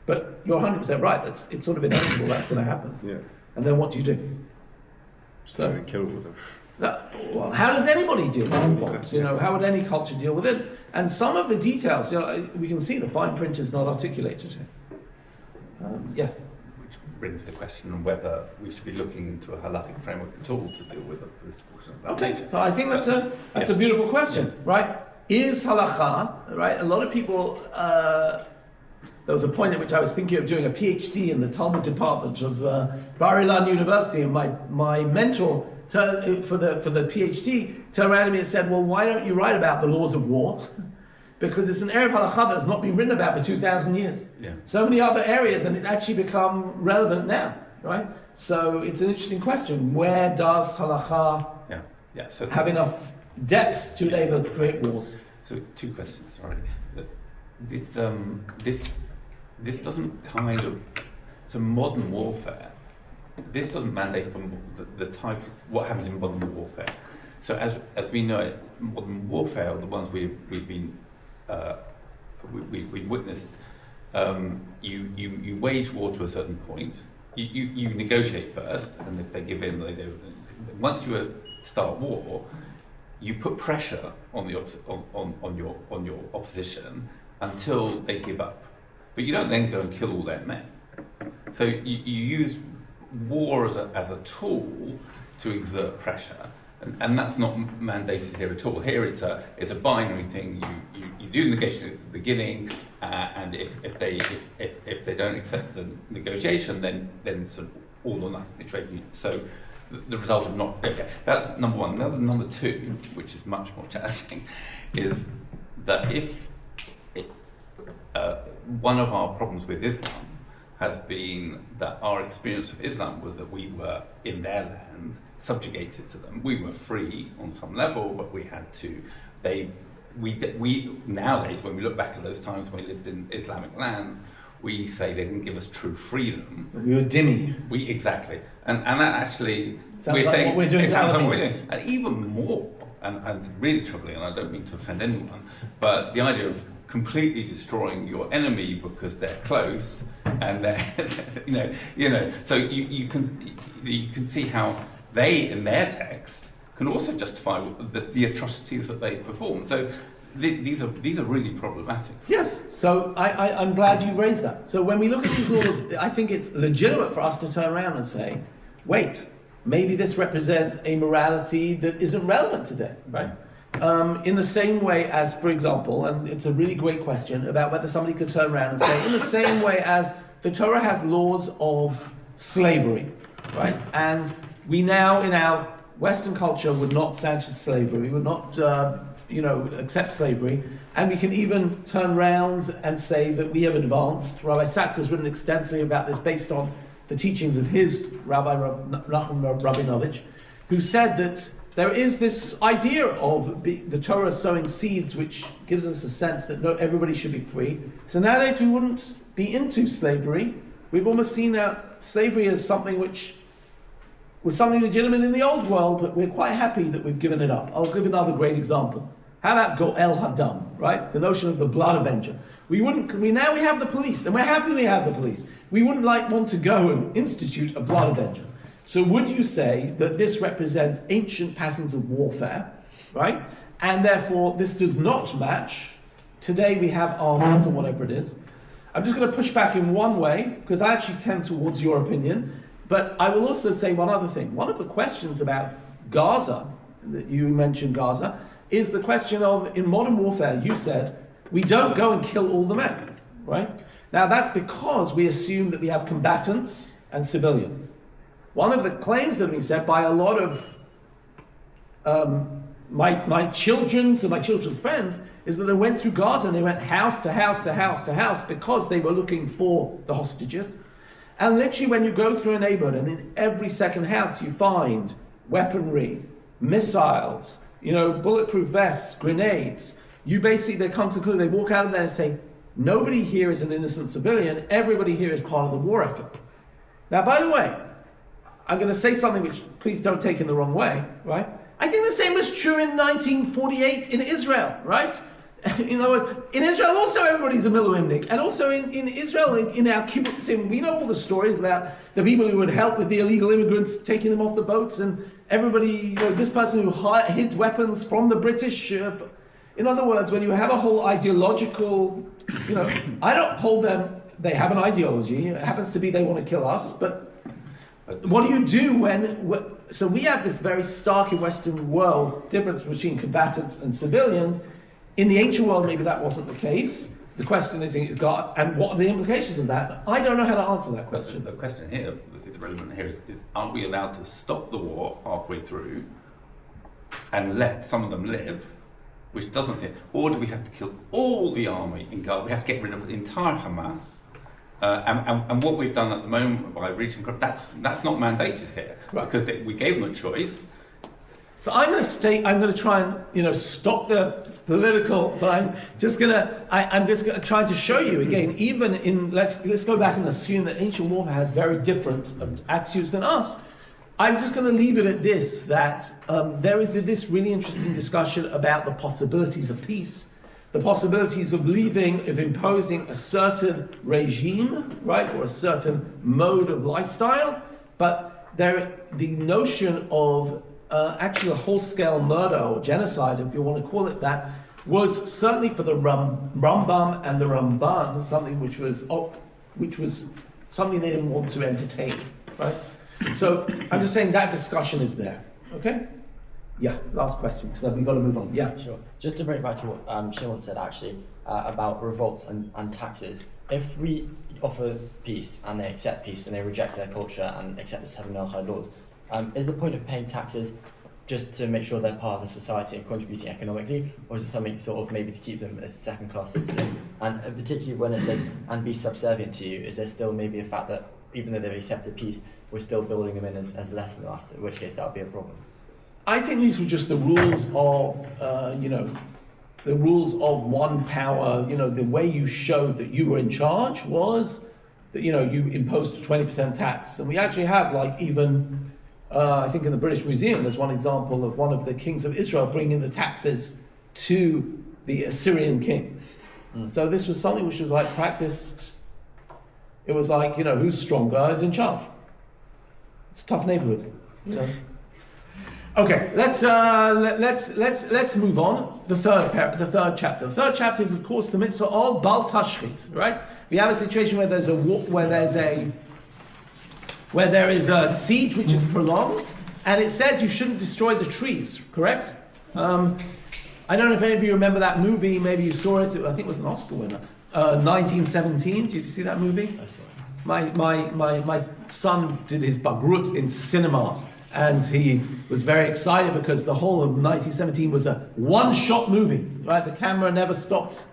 But you're 100% right. It's sort of inevitable that's going to happen. Yeah. And then what do you do? So kill all of them. Well, how does anybody deal with revolt? Exactly. How would any culture deal with it? And some of the details, we can see the fine print is not articulated here. Yes? Which brings the question on whether we should be looking into a halakhic framework at all to deal with a political question. Okay, so I think that's a beautiful question, right? Is halakha, right? A lot of people, there was a point at which I was thinking of doing a PhD in the Talmud department of Bar Ilan University, and my mentor for the PhD turned around to me and said, well, why don't you write about the laws of war? Because it's an area of halakha that has not been written about for 2,000 years. Yeah. So many other areas, and it's actually become relevant now, right? So it's an interesting question. Where does halakha have enough depth to enable to create wars? So 2 questions, right? This doesn't kind of, so modern warfare, this doesn't mandate from the type, what happens in modern warfare. So as we know it, modern warfare, the ones we've witnessed, you wage war to a certain point, you negotiate first, and if they give in, they do. Once you start war, you put pressure on the on your opposition until they give up. But you don't then go and kill all their men. So you use war as a tool to exert pressure, and that's not mandated here at all. Here it's a binary thing. You do negotiate at the beginning, and if they don't accept the negotiation, then sort of all or nothing situation. So the result of not okay. That's number one. Number two, which is much more challenging, is that if one of our problems with Islam has been that our experience of Islam was that we were in their land, subjugated to them. We were free on some level, but we had to. We nowadays, when we look back at those times when we lived in Islamic land, we say they didn't give us true freedom. We were dhimmi. Exactly, and that actually sounds like saying what we're doing. It sounds like what we're doing, and even more, and really troubling. And I don't mean to offend anyone, but the idea of completely destroying your enemy because they're close and they're so you can see how they in their text can also justify the atrocities that they perform. So these are really problematic. Yes, so I'm glad you raised that. So when we look at these laws, I think it's legitimate for us to turn around and say, wait, maybe this represents a morality that isn't relevant today, right? In the same way as, for example, and it's a really great question about whether somebody could turn around and say, in the same way as the Torah has laws of slavery, right? And we now, in our Western culture, would not sanction slavery, would not, accept slavery, and we can even turn around and say that we have advanced. Rabbi Sachs has written extensively about this based on the teachings of his Rabbi Nachum Rabinovich, who said that there is this idea of the Torah sowing seeds, which gives us a sense that everybody should be free. So nowadays we wouldn't be into slavery. We've almost seen slavery as something which was something legitimate in the old world, but we're quite happy that we've given it up. I'll give another great example. How about Goel Hadam, right? The notion of the blood avenger. Now we have the police, and we're happy we have the police. We wouldn't want to go and institute a blood avenger. So would you say that this represents ancient patterns of warfare, right? And therefore this does not match. Today we have armies or whatever it is. I'm just going to push back in one way, because I actually tend towards your opinion, but I will also say one other thing. One of the questions about Gaza, that you mentioned Gaza, is the question of, in modern warfare, you said, we don't go and kill all the men, right? Now that's because we assume that we have combatants and civilians. One of the claims that have been said by a lot of my children's and my children's friends is that they went through Gaza and they went house to house to house to house because they were looking for the hostages. And literally when you go through a neighborhood and in every second house you find weaponry, missiles, bulletproof vests, grenades, they come to the conclusion, they walk out of there and say, nobody here is an innocent civilian, everybody here is part of the war effort. Now, by the way, I'm going to say something which please don't take in the wrong way, right? I think the same was true in 1948 in Israel, right? In other words, in Israel also everybody's a milumimnik, and also in Israel, in our kibbutzim, we know all the stories about the people who would help with the illegal immigrants, taking them off the boats, and everybody, this person who hid weapons from the British. In other words, when you have a whole ideological, I don't hold them, they have an ideology, it happens to be they want to kill us, but what do you do so we have this very stark in Western world difference between combatants and civilians. In the ancient world, maybe that wasn't the case. The question is, and what are the implications of that? I don't know how to answer that question. The question here is relevant here is aren't we allowed to stop the war halfway through and let some of them live, which doesn't say, or do we have to kill all the army in Gaza? We have to get rid of the entire Hamas. And what we've done at the moment by reaching, that's not mandated here, right? Because we gave them a choice. So I'm going to try and stop the political, but I'm just going to try to show you again. Even in let's go back and assume that ancient warfare has very different attitudes than us. I'm just going to leave it at this: that there is this really interesting discussion about the possibilities of peace. The possibilities of imposing a certain regime, right, or a certain mode of lifestyle, but the notion of actually a whole-scale murder or genocide, if you want to call it that, was certainly for the Rambam and the Ramban something which was something they didn't want to entertain, right? So I'm just saying that discussion is there, okay? Yeah, last question, because we've got to move on. Yeah. Sure. Just to bring it back to what Shimon said, actually, about revolts and taxes. If we offer peace, and they accept peace, and they reject their culture, and accept the 7 Noachide laws, is the point of paying taxes just to make sure they're part of the society and contributing economically, or is it something sort of maybe to keep them as a second-class citizen? And particularly when it says, and be subservient to you, is there still maybe a fact that even though they've accepted peace, we're still building them in as less than us, in which case that would be a problem? I think these were just the rules of, the rules of one power. The way you showed that you were in charge was that, you imposed a 20% tax. And we actually have, I think in the British Museum, there's one example of one of the kings of Israel bringing the taxes to the Assyrian king. So this was something which was practiced. It was who's stronger is in charge. It's a tough neighborhood, Okay, let's move on. The third chapter. The third chapter is, of course, the mitzvah of Bal Tashchit, right? We have a situation where there is a siege which is prolonged, and it says you shouldn't destroy the trees. Correct? I don't know if any of you remember that movie. Maybe you saw it. I think it was an Oscar winner. 1917. Did you see that movie? I saw it. My son did his bagrut in cinema. And he was very excited because the whole of 1917 was a one-shot movie, right? The camera never stopped,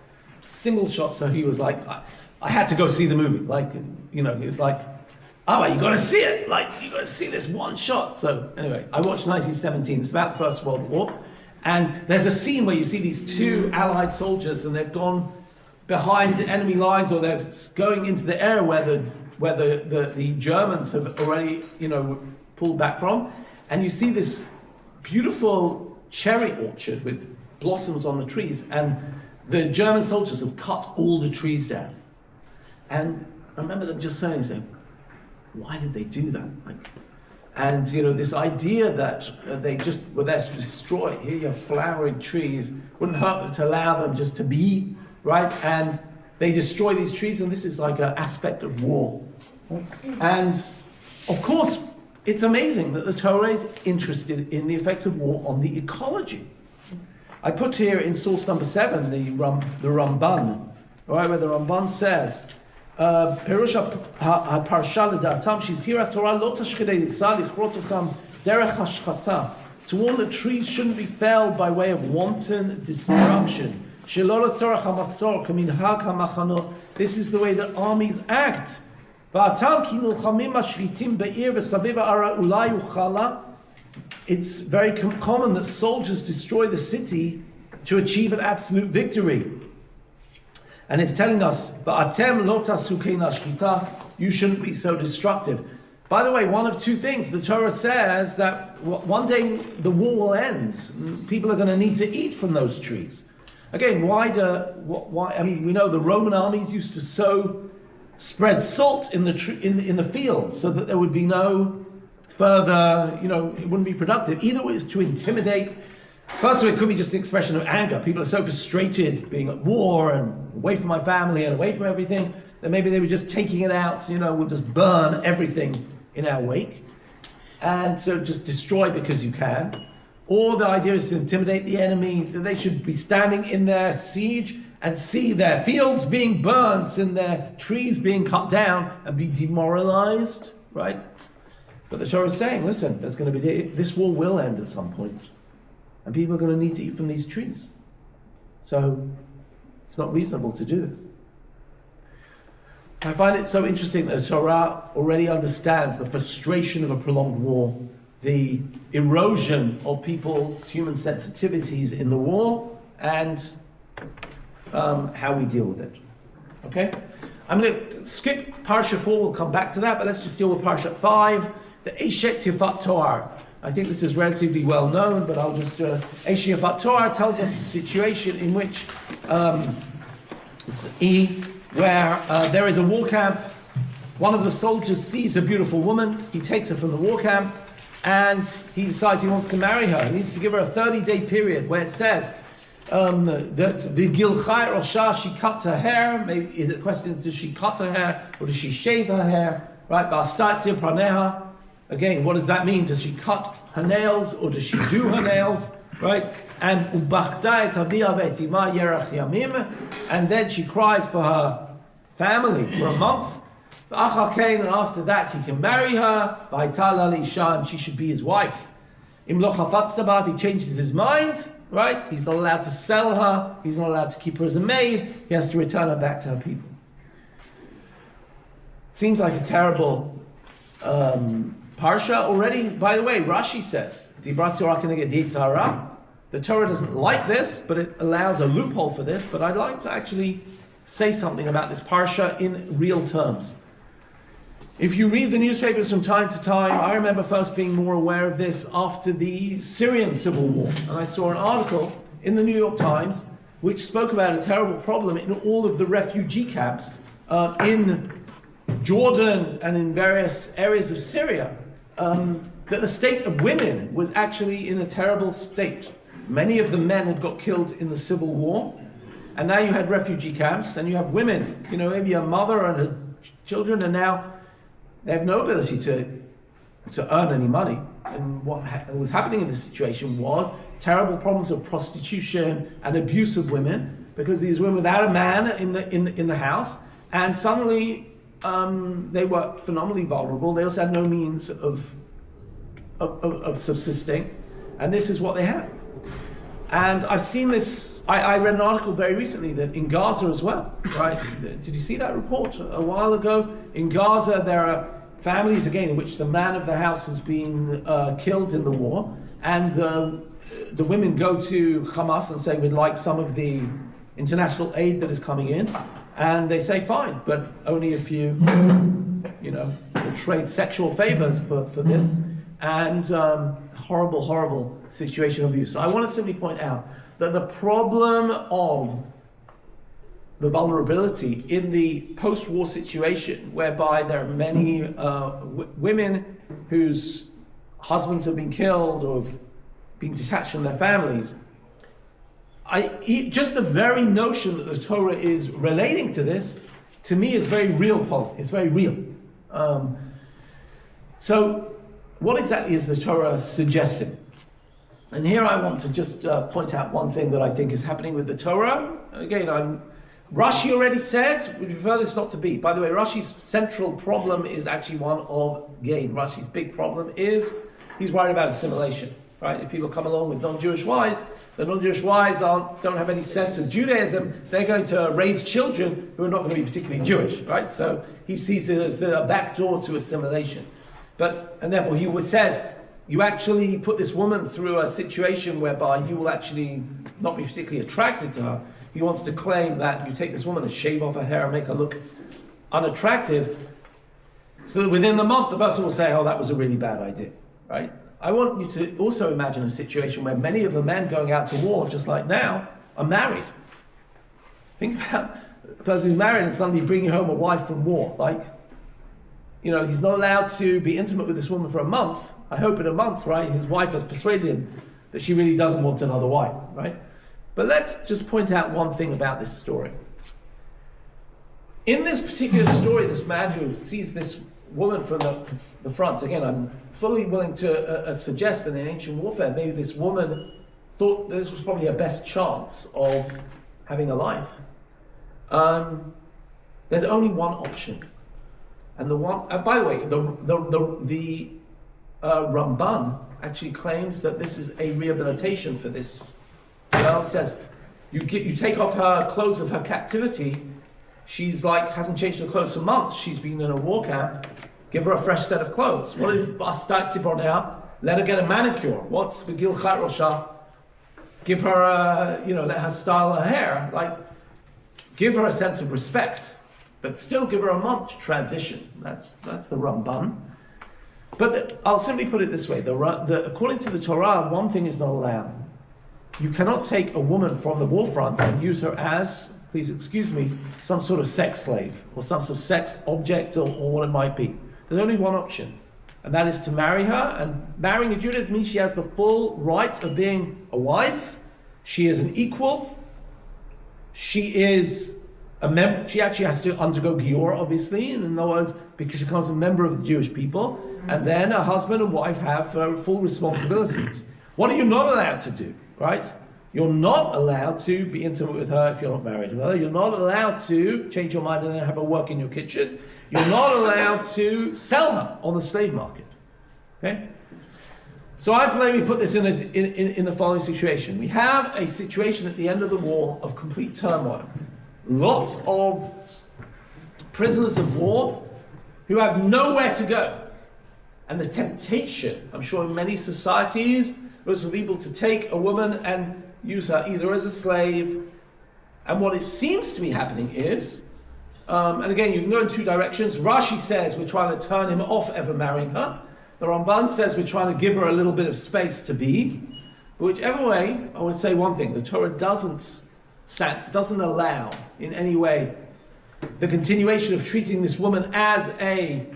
single shot. So he was like, I had to go see the movie. He was like, you got to see it. Like, you got to see this one shot. So anyway, I watched 1917. It's about the First World War. And there's a scene where you see these two Allied soldiers, and they've gone behind enemy lines, or they're going into the area where the Germans have already, pulled back from. And you see this beautiful cherry orchard with blossoms on the trees, and the German soldiers have cut all the trees down. And I remember them just saying, why did they do that? And this idea that they just were there to destroy. Here you have flowering trees, wouldn't hurt them to allow them just to be, right? And they destroy these trees, and this is like an aspect of war. And of course, it's amazing that the Torah is interested in the effects of war on the ecology. I put here in source number 7, the Ramban, right, where the Ramban says, Perush ha-parsha l'da'atam she'izhira Torah lo tashchidei yisrael lichrot otam derech hashchata, to warn that trees shouldn't be felled by way of wanton destruction. Shelo l'tzorach hamatzor k'minhag hamachanot. This is the way that armies act. Va'atam ki nilchamim mashritim be'ir v'saviv ha'ara ulai uchala. It's very common that soldiers destroy the city to achieve an absolute victory. And it's telling us, "Va'atem lo tasu kein hashchita," you shouldn't be so destructive. By the way, one of two things. The Torah says that one day the war will end. People are going to need to eat from those trees. Again, why? I mean, we know the Roman armies used to spread salt in the fields so that there would be no further, it wouldn't be productive. Either it was to intimidate. First of all, it could be just an expression of anger. People are so frustrated being at war and away from my family and away from everything that maybe they were just taking it out, we'll just burn everything in our wake. And so just destroy because you can. Or the idea is to intimidate the enemy, that they should be standing in their siege and see their fields being burnt and their trees being cut down and be demoralized, right? But the Torah is saying, listen, this war will end at some point. And people are going to need to eat from these trees. So it's not reasonable to do this. I find it so interesting that the Torah already understands the frustration of a prolonged war, the erosion of people's human sensitivities in the war, and how we deal with it. Okay? I'm going to skip Parsha 4, we'll come back to that, but let's just deal with Parsha 5, the Eshet Tifat Toar. I think this is relatively well known, but I'll just... Eshet Tifat Toar tells us a situation in which where there is a war camp. One of the soldiers sees a beautiful woman, he takes her from the war camp, and he decides he wants to marry her. He needs to give her a 30-day period where it says that the Gilchai Rosha, she cuts her hair. Maybe the question is, does she cut her hair or does she shave her hair? Right? V'astatzir praneha. Again, what does that mean? Does she cut her nails or does she do her nails? Right? And ubachta et avia ve'etima yerach yamim. And then she cries for her family for a month. And after that he can marry her. And she should be his wife. If he changes his mind, right? He's not allowed to sell her. He's not allowed to keep her as a maid. He has to return her back to her people. Seems like a terrible parsha already. By the way, Rashi says, the Torah doesn't like this, but it allows a loophole for this. But I'd like to actually say something about this parsha in real terms. If you read the newspapers from time to time, I remember first being more aware of this after the Syrian civil war. And I saw an article in the New York Times which spoke about a terrible problem in all of the refugee camps in Jordan and in various areas of Syria. That the state of women was actually in a terrible state. Many of the men had got killed in the civil war. And now you had refugee camps and you have women, maybe a mother and her children, and now they have no ability to earn any money. And what was happening in this situation was terrible problems of prostitution and abuse of women, because these women without a man in the house, and suddenly they were phenomenally vulnerable. They also had no means of subsisting, and this is what they have. And I've seen this. I read an article very recently that in Gaza as well, right? Did you see that report a while ago? In Gaza, there are families, again, in which the man of the house has been killed in the war, and the women go to Hamas and say, we'd like some of the international aid that is coming in, and they say, fine, but only if you will trade sexual favors for this, and horrible situation of abuse. So I want to simply point out that the problem of the vulnerability in the post-war situation, whereby there are many women whose husbands have been killed or have been detached from their families, just the very notion that the Torah is relating to this, to me, is very real, Paul. It's very real. So, what exactly is the Torah suggesting? And here I want to just point out one thing that I think is happening with the Torah. Again, Rashi already said, we prefer this not to be. By the way, Rashi's central problem is actually one of gain. Rashi's big problem is he's worried about assimilation. Right? If people come along with non-Jewish wives, the non-Jewish wives don't have any sense of Judaism. They're going to raise children who are not going to be particularly Jewish, right? So he sees it as the back door to assimilation. And therefore he says, you actually put this woman through a situation whereby you will actually not be particularly attracted to her. He wants to claim that you take this woman and shave off her hair and make her look unattractive, so that within the month the person will say, oh, that was a really bad idea, right? I want you to also imagine a situation where many of the men going out to war, just like now, are married. Think about a person who's married and suddenly bringing home a wife from war. He's not allowed to be intimate with this woman for a month. I hope in a month, right, his wife has persuaded him that she really doesn't want another wife, right? But let's just point out one thing about this story. In this particular story, this man who sees this woman from the front, again, I'm fully willing to suggest that in ancient warfare, maybe this woman thought that this was probably her best chance of having a life. There's only one option. And by the way, the Ramban actually claims that this is a rehabilitation for this girl. It says, you take off her clothes of her captivity, she's hasn't changed her clothes for months, she's been in a war camp, give her a fresh set of clothes. What is Bastak Tibronea? Let her get a manicure. What's Vigil Chat Rosha? Give her let her style her hair. Give her a sense of respect, but still give her a month to transition. That's the Ramban. But I'll simply put it this way: according to the Torah, one thing is not allowed. You cannot take a woman from the war front and use her as, please excuse me, some sort of sex slave or some sort of sex object or what it might be. There's only one option, and that is to marry her. And marrying a Judith means she has the full right of being a wife. She is an equal. She is a member. She actually has to undergo giur, obviously, in other words, because she becomes a member of the Jewish people. And then a husband and wife have full responsibilities. What are you not allowed to do, right? You're not allowed to be intimate with her if you're not married to her. You're not allowed to change your mind and then have her work in your kitchen. You're not allowed to sell her on the slave market. Okay? So I believe we put this in the following situation. We have a situation at the end of the war of complete turmoil. Lots of prisoners of war who have nowhere to go. And the temptation, I'm sure in many societies, was for people to take a woman and use her either as a slave. And what it seems to be happening is, and again, you can go in two directions. Rashi says we're trying to turn him off ever marrying her. The Ramban says we're trying to give her a little bit of space to be. But whichever way, I would say one thing: the Torah doesn't allow in any way the continuation of treating this woman as a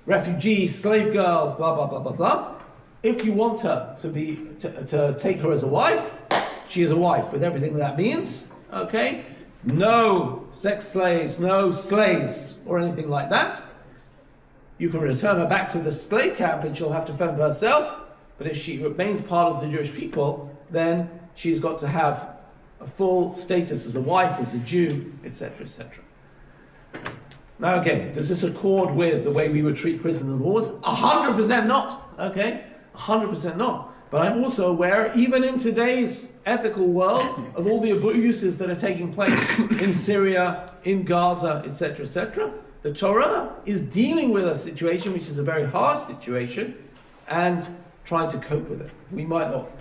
refugee, slave girl, blah blah blah blah blah. If you want her to take her as a wife, she is a wife with everything that means. Okay, no sex slaves, no slaves or anything like that. You can return her back to the slave camp and she'll have to fend for herself. But if she remains part of the Jewish people, then she's got to have a full status as a wife, as a Jew, etc., etc. Now again, does this accord with the way we would treat prisoners of war? 100% not. Okay, 100% not. But I'm also aware, even in today's ethical world, of all the abuses that are taking place in Syria, in Gaza, etc., etc., The Torah is dealing with a situation which is a very hard situation and trying to cope with it. We might not,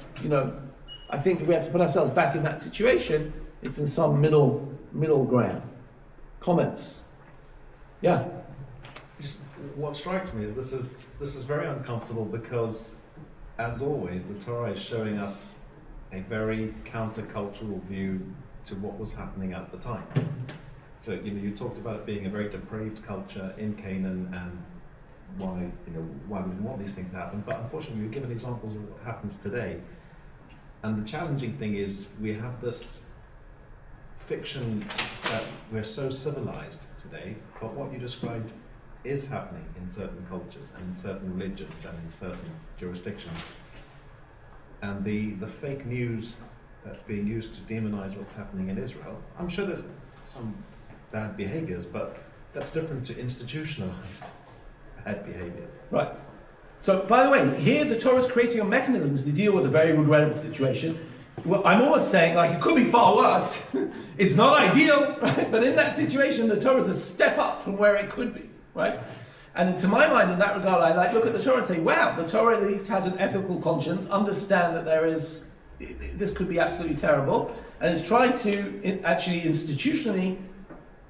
I think if we have to put ourselves back in that situation, it's in some middle ground. Comments? Yeah. Just what strikes me is this is very uncomfortable because, as always, the Torah is showing us a very countercultural view to what was happening at the time. So you talked about it being a very depraved culture in Canaan and why we didn't want these things to happen. But unfortunately, you've given examples of what happens today. And the challenging thing is we have this fiction that we're so civilized today, but what you described is happening in certain cultures and in certain religions and in certain jurisdictions. And the fake news that's being used to demonize what's happening in Israel, I'm sure there's some bad behaviors, but that's different to institutionalized bad behaviors. Right. So, by the way, here the Torah is creating a mechanism to deal with a very regrettable situation. Well, I'm almost saying, it could be far worse. It's not ideal, right? But in that situation, the Torah is a step up from where it could be, right? And to my mind, in that regard, I look at the Torah and say, wow, the Torah at least has an ethical conscience, understand that this could be absolutely terrible, and is trying to actually institutionally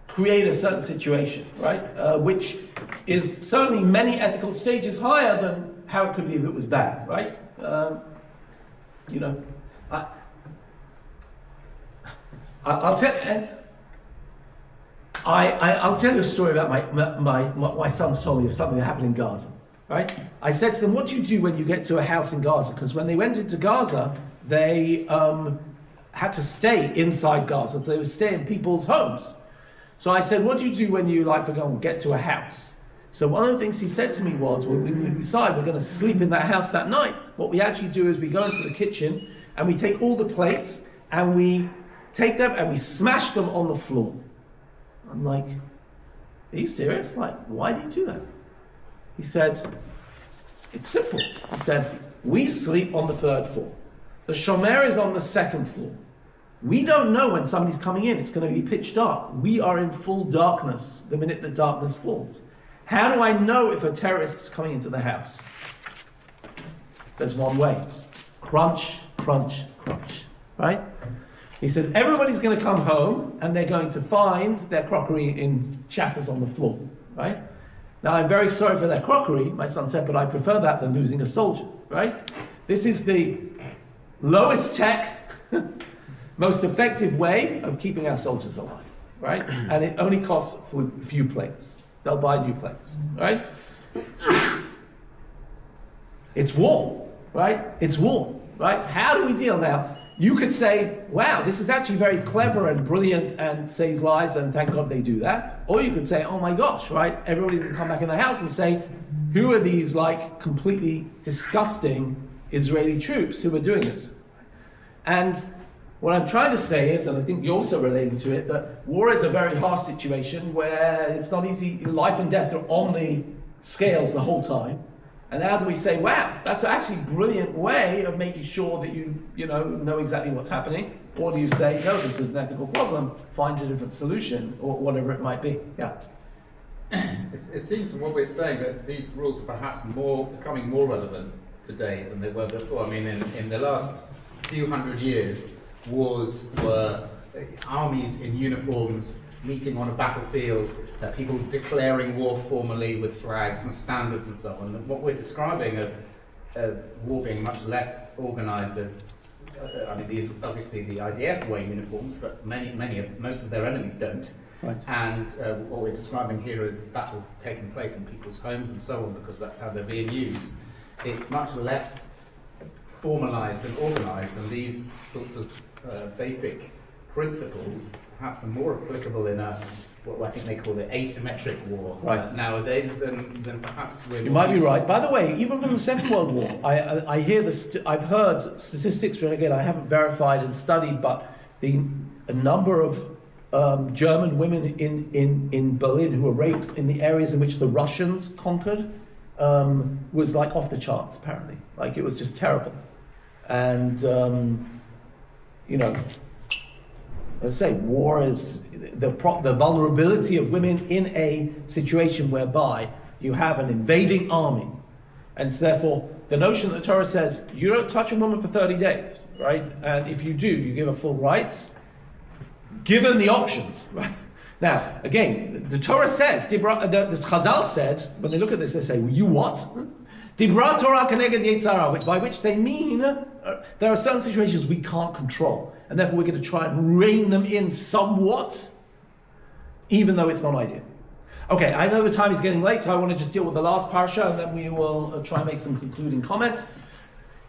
create a certain situation, right? Which is certainly many ethical stages higher than how it could be if it was bad, right? I'll tell you a story about my sons told me of something that happened in Gaza, right? I said to them, what do you do when you get to a house in Gaza? Because when they went into Gaza, they had to stay inside Gaza. So they would stay in people's homes. So I said, what do you do when you, for example, get to a house? So one of the things he said to me was, when we decide we're going to sleep in that house that night, what we actually do is we go into the kitchen and we take all the plates and we take them and we smash them on the floor. I'm like, are you serious? Why do you do that? He said, it's simple. He said, we sleep on the 3rd floor. The shomer is on the 2nd floor. We don't know when somebody's coming in. It's going to be pitch dark. We are in full darkness the minute the darkness falls. How do I know if a terrorist is coming into the house? There's one way. Crunch, crunch, crunch. Right? He says, everybody's going to come home and they're going to find their crockery in shatters on the floor. Right? Now, I'm very sorry for their crockery, my son said, but I prefer that than losing a soldier. Right? This is the lowest tech, most effective way of keeping our soldiers alive, right? And it only costs for a few plates. They'll buy new plates, right? It's war, right? It's war, right? How do we deal now? You could say, wow, this is actually very clever and brilliant and saves lives, and thank God they do that. Or you could say, oh my gosh, right? Everybody's going to come back in the house and say, who are these completely disgusting Israeli troops who are doing this? And what I'm trying to say is, and I think you're also relating to it, that war is a very harsh situation where it's not easy. Life and death are on the scales the whole time. And how do we say, wow, that's actually a brilliant way of making sure that you know exactly what's happening? Or do you say, no, this is an ethical problem, find a different solution, or whatever it might be? Yeah. It seems from what we're saying that these rules are perhaps becoming more relevant today than they were before. I mean, in the last few hundred years, wars were armies in uniforms meeting on a battlefield, people declaring war formally with flags and standards and so on. And what we're describing of war being much less organised as, these obviously the IDF wear uniforms, but most of their enemies don't. Right. And what we're describing here is battle taking place in people's homes and so on, because that's how they're being used. It's much less formalised and organised, and these sorts of basic principles perhaps are more applicable in what I think they call the asymmetric war nowadays than perhaps we're. You might be right. By the way, even from the Second World War, I hear I've heard statistics, which again I haven't verified and studied, but a number of German women in Berlin who were raped in the areas in which the Russians conquered was off the charts. Apparently, it was just terrible, and let's say, war is the vulnerability of women in a situation whereby you have an invading army. And so therefore, the notion that the Torah says, you don't touch a woman for 30 days, right? And if you do, you give her full rights, given the options, right? Now, again, the Torah says, the Chazal said, when they look at this, they say, well, you what? Dibra Torah keneged Yetzirah, by which they mean there are certain situations we can't control, and therefore we're going to try and rein them in somewhat, even though it's not ideal. Okay, I know the time is getting late, so I want to just deal with the last parsha, and then we will try and make some concluding comments.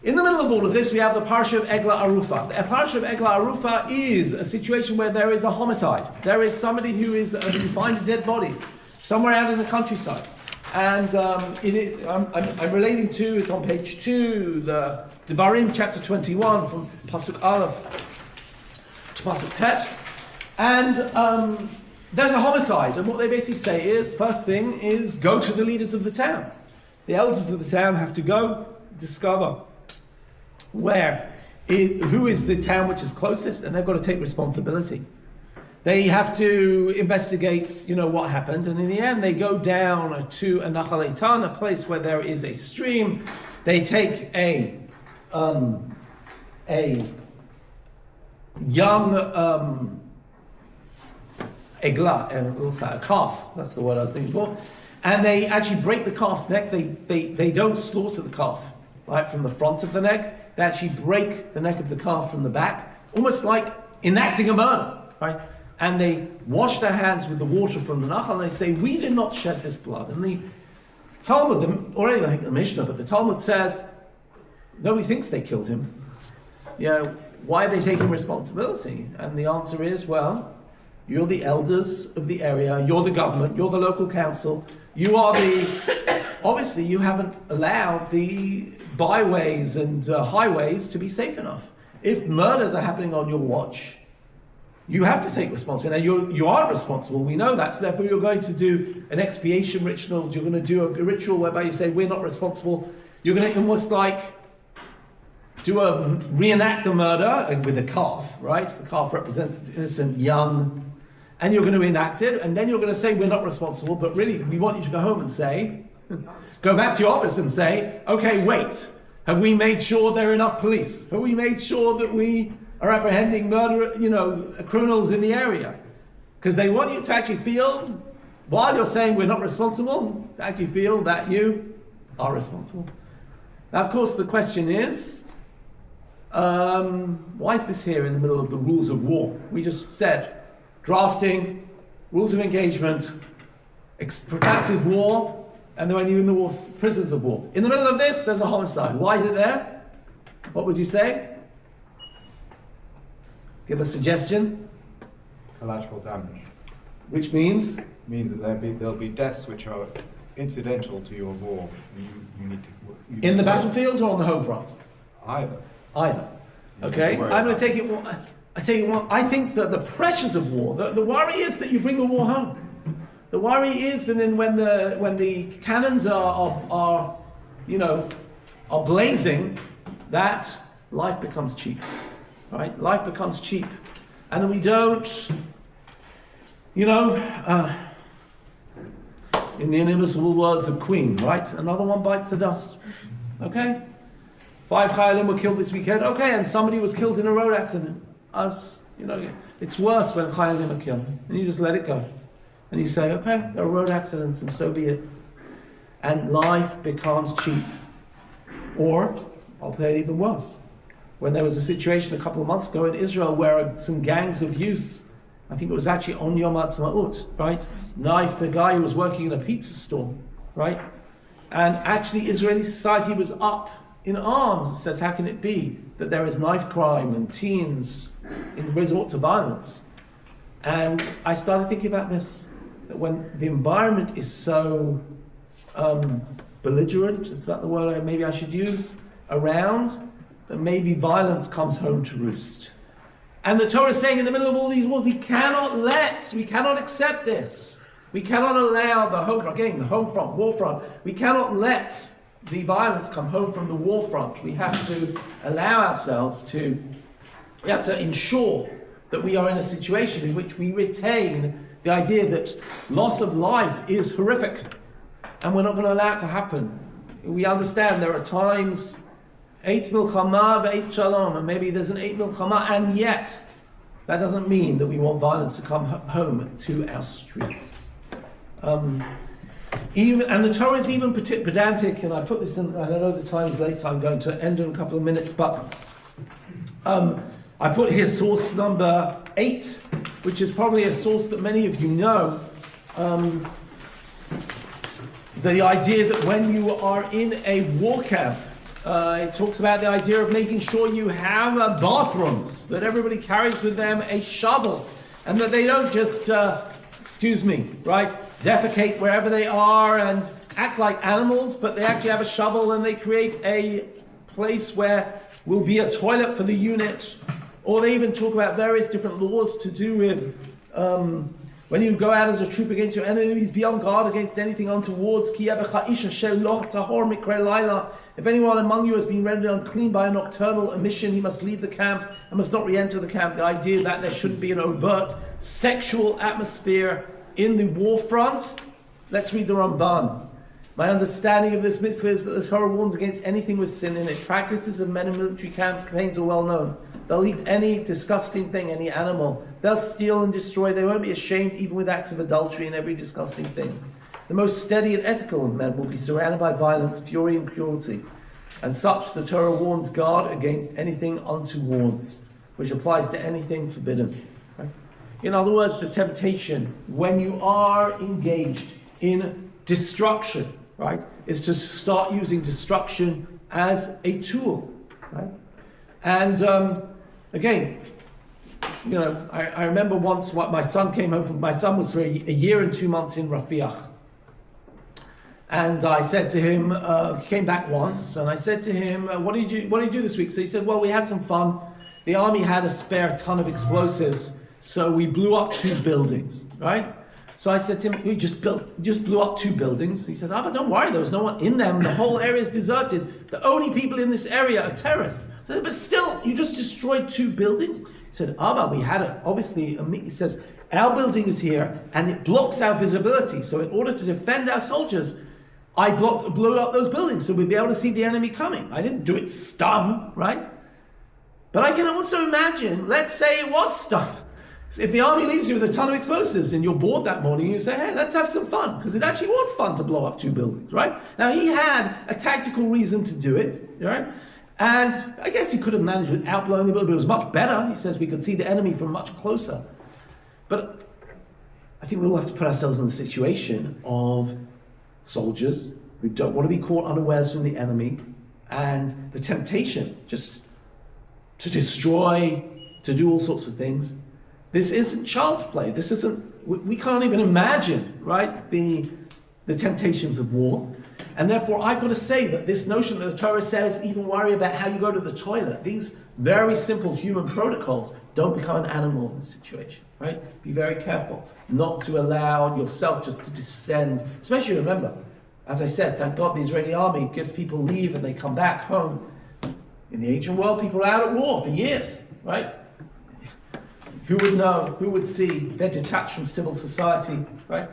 In the middle of all of this, we have the parsha of Egla Arufa. The parsha of Egla Arufa is a situation where there is a homicide. There is somebody who find a dead body somewhere out in the countryside. And I'm relating to, it's on page 2, the Devarim chapter 21 from Pasuk Aleph to Pasuk Tet. And there's a homicide, and what they basically say is, first thing is, go to the leaders of the town. The elders of the town have to go discover who is the town which is closest, and they've got to take responsibility. They have to investigate, what happened, and in the end they go down to a Nachal Eitan, a place where there is a stream. They take a young a calf, that's the word I was thinking for, and they actually break the calf's neck. They don't slaughter the calf, right, from the front of the neck. They actually break the neck of the calf from the back, almost like enacting a murder, right? And they wash their hands with the water from the Nachal, and they say, we did not shed this blood. And the Talmud, already I think the Mishnah, but the Talmud says, nobody thinks they killed him. Why are they taking responsibility? And the answer is, well, you're the elders of the area, you're the government, you're the local council, obviously you haven't allowed the byways and highways to be safe enough. If murders are happening on your watch, you have to take responsibility. Now you aren't responsible, we know that, so therefore you're going to do an expiation ritual, you're going to do a ritual whereby you say, we're not responsible. You're going to almost like reenact the murder with a calf, right? The calf represents the innocent young, and you're going to enact it, and then you're going to say, we're not responsible, but really, we want you to go home and say, go back to your office and say, okay, wait, have we made sure there are enough police? Have we made sure that we are apprehending criminals in the area? Because they want you to actually feel, while you're saying we're not responsible, to actually feel that you are responsible. Now, of course, the question is, why is this here in the middle of the rules of war? We just said, drafting, rules of engagement, protracted war, and then when you're in the war, prisoners of war. In the middle of this, there's a homicide. Why is it there? What would you say? Give a suggestion. Collateral damage. Which means? Means that there'll be deaths which are incidental to your war. You need to. In the battlefield or on the home front? Either. Okay, I'm going to take it one. I think that the pressures of war, the worry is that you bring the war home. The worry is that then when the cannons are blazing, that life becomes cheap, right? Life becomes cheap, and then we don't, in the inimitable words of Queen, right? Another one bites the dust. Okay, 5 Chayalim were killed this weekend. Okay, and somebody was killed in a road accident. It's worse when Chayalim are killed, and you just let it go. And you say, okay, there are road accidents, and so be it. And life becomes cheap. Or, I'll play it even worse. When there was a situation a couple of months ago in Israel where some gangs of youth, I think it was actually on Yom Ha'atzmaut, right, knifed a guy who was working in a pizza store, right? And actually Israeli society was up in arms. It says, how can it be that there is knife crime and teens in resort to violence? And I started thinking about this. That when the environment is so belligerent, is that the word maybe I should use, around, that maybe violence comes home to roost. And the Torah is saying in the middle of all these wars, we cannot accept this. We cannot allow the home front, war front, we cannot let the violence come home from the war front. We have to allow ourselves we have to ensure that we are in a situation in which we retain the idea that loss of life is horrific, and we're not going to allow it to happen. We understand there are times, 8 milchama, 8 shalom, and maybe there's an 8 milchama, and yet that doesn't mean that we want violence to come home to our streets. And the Torah is even pedantic, and I put this in, I know the time is late, so I'm going to end in a couple of minutes, but I put here source number 8, which is probably a source that many of you know. The idea that when you are in a war camp, it talks about the idea of making sure you have bathrooms, that everybody carries with them a shovel, and that they don't just, defecate wherever they are and act like animals, but they actually have a shovel and they create a place where will be a toilet for the unit. Or they even talk about various different laws to do with when you go out as a troop against your enemies, be on guard against anything untowards. If anyone among you has been rendered unclean by a nocturnal emission, he must leave the camp and must not re-enter the camp. The idea that there shouldn't be an overt sexual atmosphere in the war front. Let's read the Ramban. My understanding of this mitzvah is that the Torah warns against anything with sin in it. Practices of men in military camps, campaigns are well known. They'll eat any disgusting thing, any animal. They'll steal and destroy. They won't be ashamed even with acts of adultery and every disgusting thing. The most steady and ethical of men will be surrounded by violence, fury, and cruelty. And such the Torah warns guard against anything untowards, which applies to anything forbidden. Right? In other words, the temptation, when you are engaged in destruction, right, is to start using destruction as a tool, right? And again, I remember once what my son came home from. My son was for a year and 2 months in Rafiach, and I said to him, he came back once, and I said to him, "What did you do this week?" So he said, "Well, we had some fun. The army had a spare ton of explosives, so we blew up 2 buildings, right?" So I said to him, "We just blew up 2 buildings." He said, "But don't worry, there was no one in them. The whole area is deserted. The only people in this area are terrorists." I said, "But still, you just destroyed 2 buildings?" He said, "Abba, we had he says, our building is here and it blocks our visibility. So in order to defend our soldiers, I blew up those buildings so we'd be able to see the enemy coming. I didn't do it stun, right? But I can also imagine, let's say it was stun. If the army leaves you with a ton of explosives and you're bored that morning, you say, hey, let's have some fun, because it actually was fun to blow up 2 buildings, right? Now, he had a tactical reason to do it, right? And I guess he could have managed without blowing the building, but it was much better. He says we could see the enemy from much closer. But I think we'll have to put ourselves in the situation of soldiers who don't want to be caught unawares from the enemy, and the temptation just to destroy, to do all sorts of things. This isn't child's play. This isn't, we can't even imagine, right, the temptations of war. And therefore, I've got to say that this notion that the Torah says, even worry about how you go to the toilet, these very simple human protocols, don't become an animal in this situation, right? Be very careful not to allow yourself just to descend. Especially, remember, as I said, thank God the Israeli army gives people leave and they come back home. In the ancient world, people are out at war for years, right? Who would know? Who would see? They're detached from civil society, right?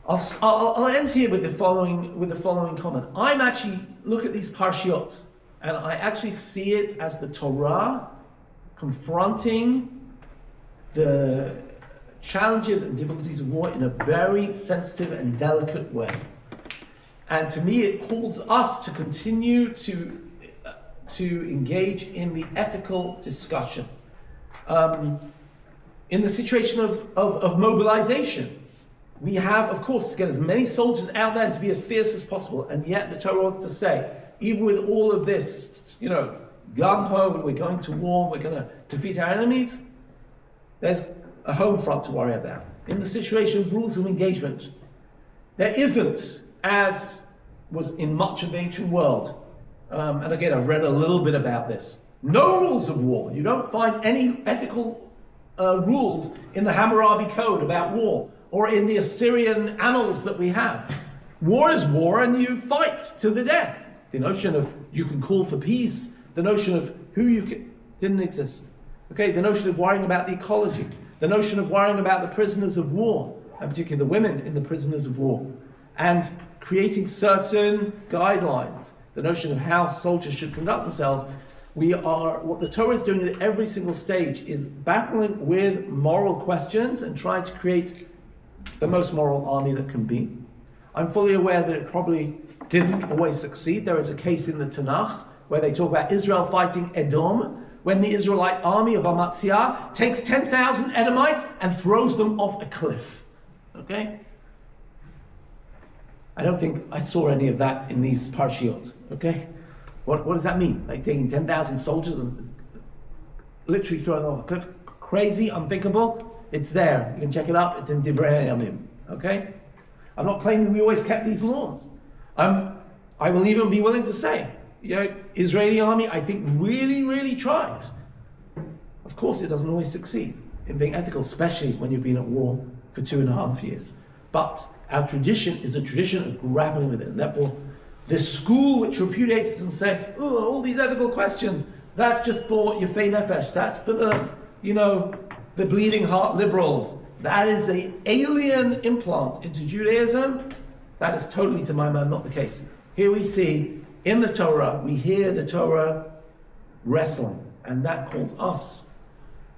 I'll end here with the following comment. I'm actually look at these parshiot, and I actually see it as the Torah confronting the challenges and difficulties of war in a very sensitive and delicate way. And to me, it calls us to continue to engage in the ethical discussion. In the situation of mobilization, we have, of course, to get as many soldiers out there and to be as fierce as possible. And yet the Torah wants to say, even with all of this, gung-ho, we're going to war, we're going to defeat our enemies, there's a home front to worry about. In the situation of rules of engagement, there isn't, as was in much of the ancient world, and again, I've read a little bit about this, no rules of war. You don't find any ethical rules in the Hammurabi Code about war, or in the Assyrian annals that we have. War is war, and you fight to the death. The notion of you can call for peace, the notion of who you can, didn't exist. Okay, the notion of worrying about the ecology, the notion of worrying about the prisoners of war, and particularly the women in the prisoners of war, and creating certain guidelines, the notion of how soldiers should conduct themselves. What the Torah is doing at every single stage is battling with moral questions and trying to create the most moral army that can be. I'm fully aware that it probably didn't always succeed. There is a case in the Tanakh where they talk about Israel fighting Edom, when the Israelite army of Amaziah takes 10,000 Edomites and throws them off a cliff. Okay? I don't think I saw any of that in these parshiot. Okay? What does that mean? Like taking 10,000 soldiers and literally throwing them off a cliff? Crazy, unthinkable. It's there. You can check it up. It's in Divrei Hayamim. Okay? I'm not claiming we always kept these laws. I will even be willing to say, Israeli army, I think, really, really tried. Of course, it doesn't always succeed in being ethical, especially when you've been at war for 2.5 years. But our tradition is a tradition of grappling with it, and therefore, this school which repudiates it and say, oh, all these ethical questions, that's just for Yefei Nefesh, that's for the bleeding heart liberals. That is an alien implant into Judaism. That is totally, to my mind, not the case. Here we see, in the Torah, we hear the Torah wrestling, and that calls us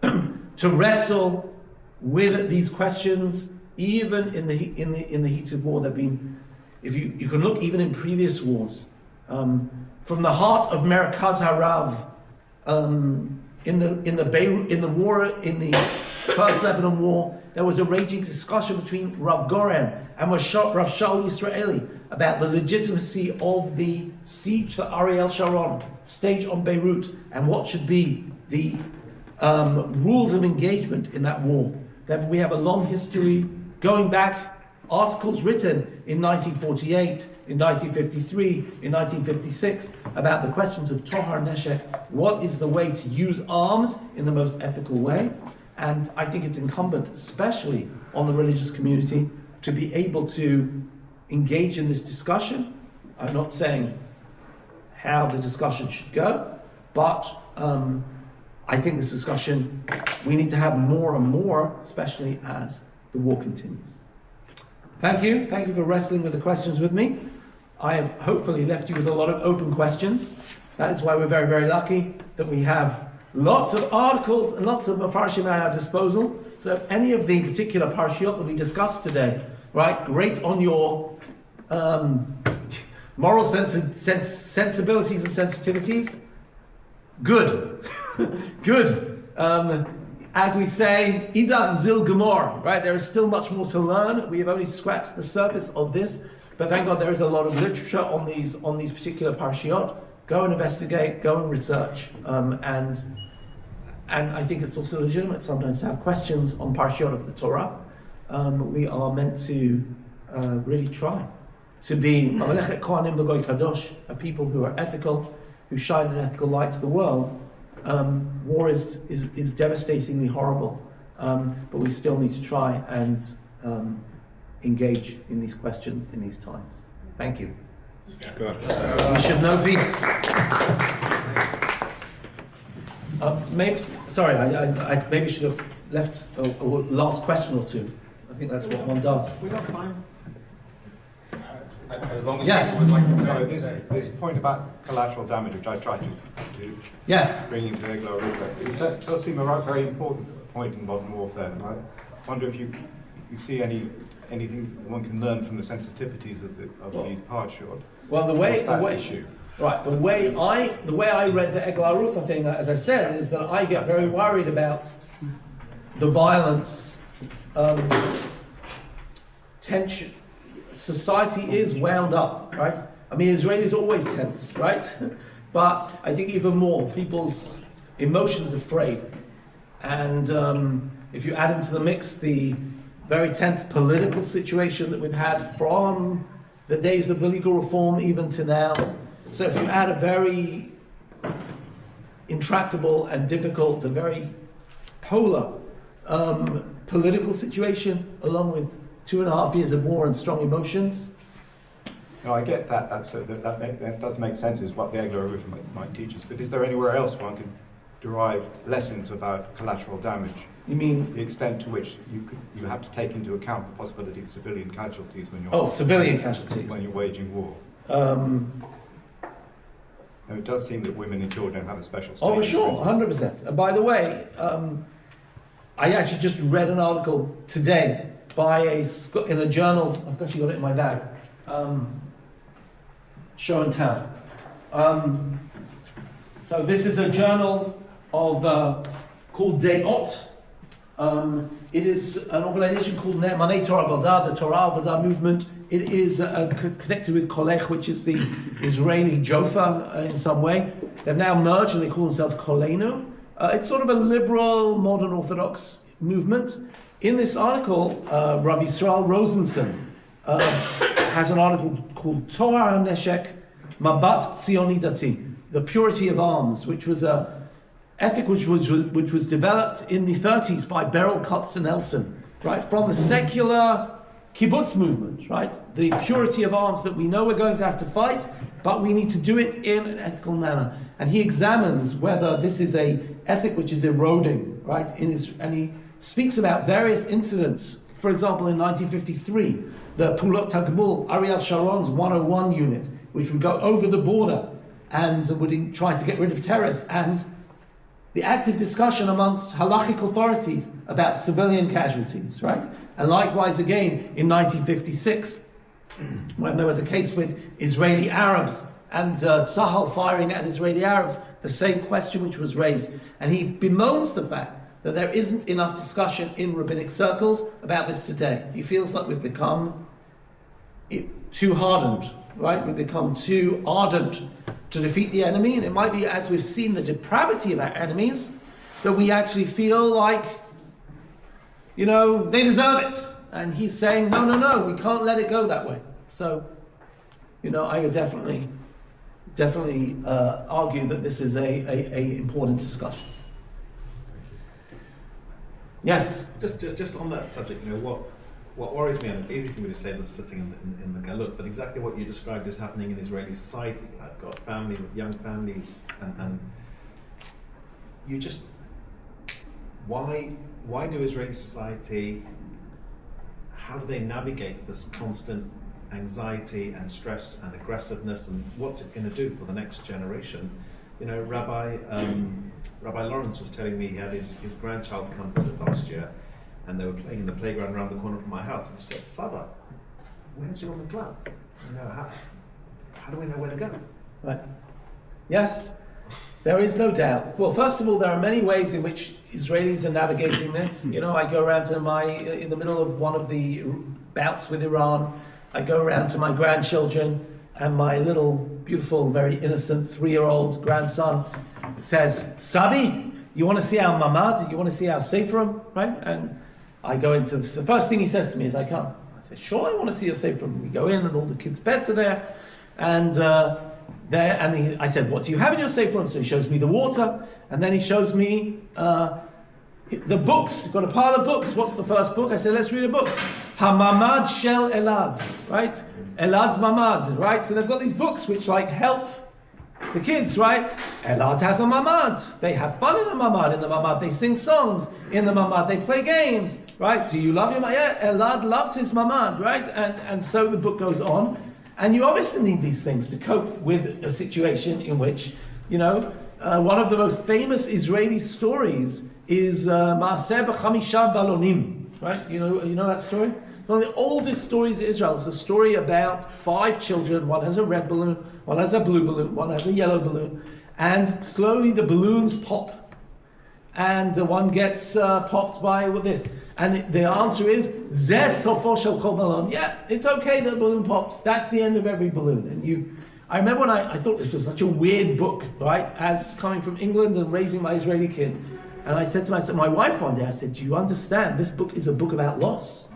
to wrestle with these questions, even in the heat of war. There've been, if you can look even in previous wars, from the heart of Merkaz Harav, in the war in the First Lebanon War, there was a raging discussion between Rav Goren and Rav Shaul Yisraeli about the legitimacy of the siege that Ariel Sharon staged on Beirut and what should be the rules of engagement in that war. Therefore, we have a long history going back, articles written in 1948, in 1953, in 1956 about the questions of Tohar Neshek. What is the way to use arms in the most ethical way? And I think it's incumbent, especially on the religious community, to be able to engage in this discussion. I'm not saying how the discussion should go, but I think this discussion we need to have more and more, especially as the war continues. Thank you for wrestling with the questions with me. I have hopefully left you with a lot of open questions. That is why we're very, very lucky that we have lots of articles and lots of mafarshim at our disposal. So if any of the particular parshiot that we discussed today, right, grate on your moral sensibilities and sensitivities, good. Good. As we say, idach zil gemor, right? There is still much more to learn. We have only scratched the surface of this, but thank God there is a lot of literature on these particular parshiot. Go and investigate, go and research, and I think it's also legitimate sometimes to have questions on parshiot of the Torah. We are meant to really try to be Mamalech Kohanim v'Goy Kadosh, a people who are ethical, who shine an ethical light to the world. War is devastatingly horrible, but we still need to try and engage in these questions in these times. Thank you. We should know peace. I maybe should have left a last question or two. I think that's what one does. We got time. As long as yes. people would like to Sorry, say. this point about collateral damage, which I tried to yes. bring into Eglah Rufa, it does seem a very important point in modern warfare. And I wonder if you see anything one can learn from the sensitivities of these parshiot. Well, the way I read the Eglah Rufa thing, as I said, is that I get very worried about the violence, tension. Society is wound up, right? I mean, Israelis are always tense, right? But I think even more, people's emotions are frayed. And if you add into the mix the very tense political situation that we've had from the days of the legal reform even to now. So if you add a very intractable and difficult and very polar political situation, along with 2.5 years of war and strong emotions. No, I get that. That does make sense. Is what the Eglah Rufa might teach us. But is there anywhere else one can derive lessons about collateral damage. You mean? The extent to which you have to take into account the possibility of civilian casualties when you're Civilian casualties when you're waging war. And it does seem that women and children have a special status. Oh, for sure, 100%. And by the way, I actually just read an article today by in a journal. I've actually got it in my bag. Show and Tell. So this is a journal of called Deot. It is an organization called Ne'emanei Torah Avodah, the Torah Avodah movement. It is connected with Kolech, which is the Israeli Jofa in some way. They've now merged and they call themselves Kolenu. It's sort of a liberal, modern Orthodox movement. In this article, Rabbi Israel Rosenson has an article called Torah HaNeshek Mabat Tzioni Dati, the purity of arms, which was a ethic which was developed in the 30s by Beryl Katzenelson, right, from the secular kibbutz movement, right? The purity of arms, that we know we're going to have to fight, but we need to do it in an ethical manner. And he examines whether this is a ethic which is eroding, right? And he speaks about various incidents. For example, in 1953, the Pulot Tagmul, Ariel Sharon's 101 unit, which would go over the border and would try to get rid of terrorists, and the active discussion amongst halachic authorities about civilian casualties, right? And likewise again in 1956, when there was a case with Israeli Arabs and Tzahal firing at Israeli Arabs, the same question which was raised. And he bemoans the fact that there isn't enough discussion in rabbinic circles about this today. He feels like we've become too hardened, right? We've become too ardent to defeat the enemy, and it might be, as we've seen the depravity of our enemies, that we actually feel like, they deserve it. And he's saying, no, we can't let it go that way. So, I would definitely argue that this is a important discussion. Yes? Just on that subject, what worries me, and it's easy for me to say this sitting in the galut, but exactly what you described is happening in Israeli society. I've got family with young families, and you just, why do Israeli society, how do they navigate this constant anxiety and stress and aggressiveness, and what's it going to do for the next generation? Rabbi Lawrence was telling me he had his grandchild come visit last year, and they were playing in the playground around the corner from my house, and she said, "Saba, where's your club? How do we know where to go?" Right. Yes, there is no doubt. Well, first of all, there are many ways in which Israelis are navigating this. I go around to in the middle of one of the bouts with Iran, I go around to my grandchildren, and my little, beautiful, very innocent 3-year-old grandson says, "Sabi, you want to see our mamad? You want to see our seferim?" Right? And I go into this. The first thing he says to me is, "I come." I say, "Sure, I want to see your seferim." We go in, and all the kids' beds are there, and I said, "What do you have in your seferim?" So he shows me the water, and then he shows me the books. He's got a pile of books. What's the first book? I said, "Let's read a book." Hamamad Shel Elad, right? Elad's mamad, right? So they've got these books which help the kids, right? Elad has a mamad. They have fun in the mamad. In the mamad, they sing songs. In the mamad, they play games, right? Do you love your mamad? Yeah, Elad loves his mamad, right? And so the book goes on. And you obviously need these things to cope with a situation in which, one of the most famous Israeli stories is Maaseh b'chamisha balonim, right? You know that story? One of the oldest stories in Israel. It's the story about 5 children. One has a red balloon, one has a blue balloon, one has a yellow balloon, and slowly the balloons pop, and one gets popped by this. And the answer is, Zeh sofo shel kol balloon. Yeah, it's okay that the balloon pops. That's the end of every balloon. And I remember when I thought this was such a weird book, right? As coming from England and raising my Israeli kids. And I said to my wife one day, I said, "Do you understand? This book is a book about loss.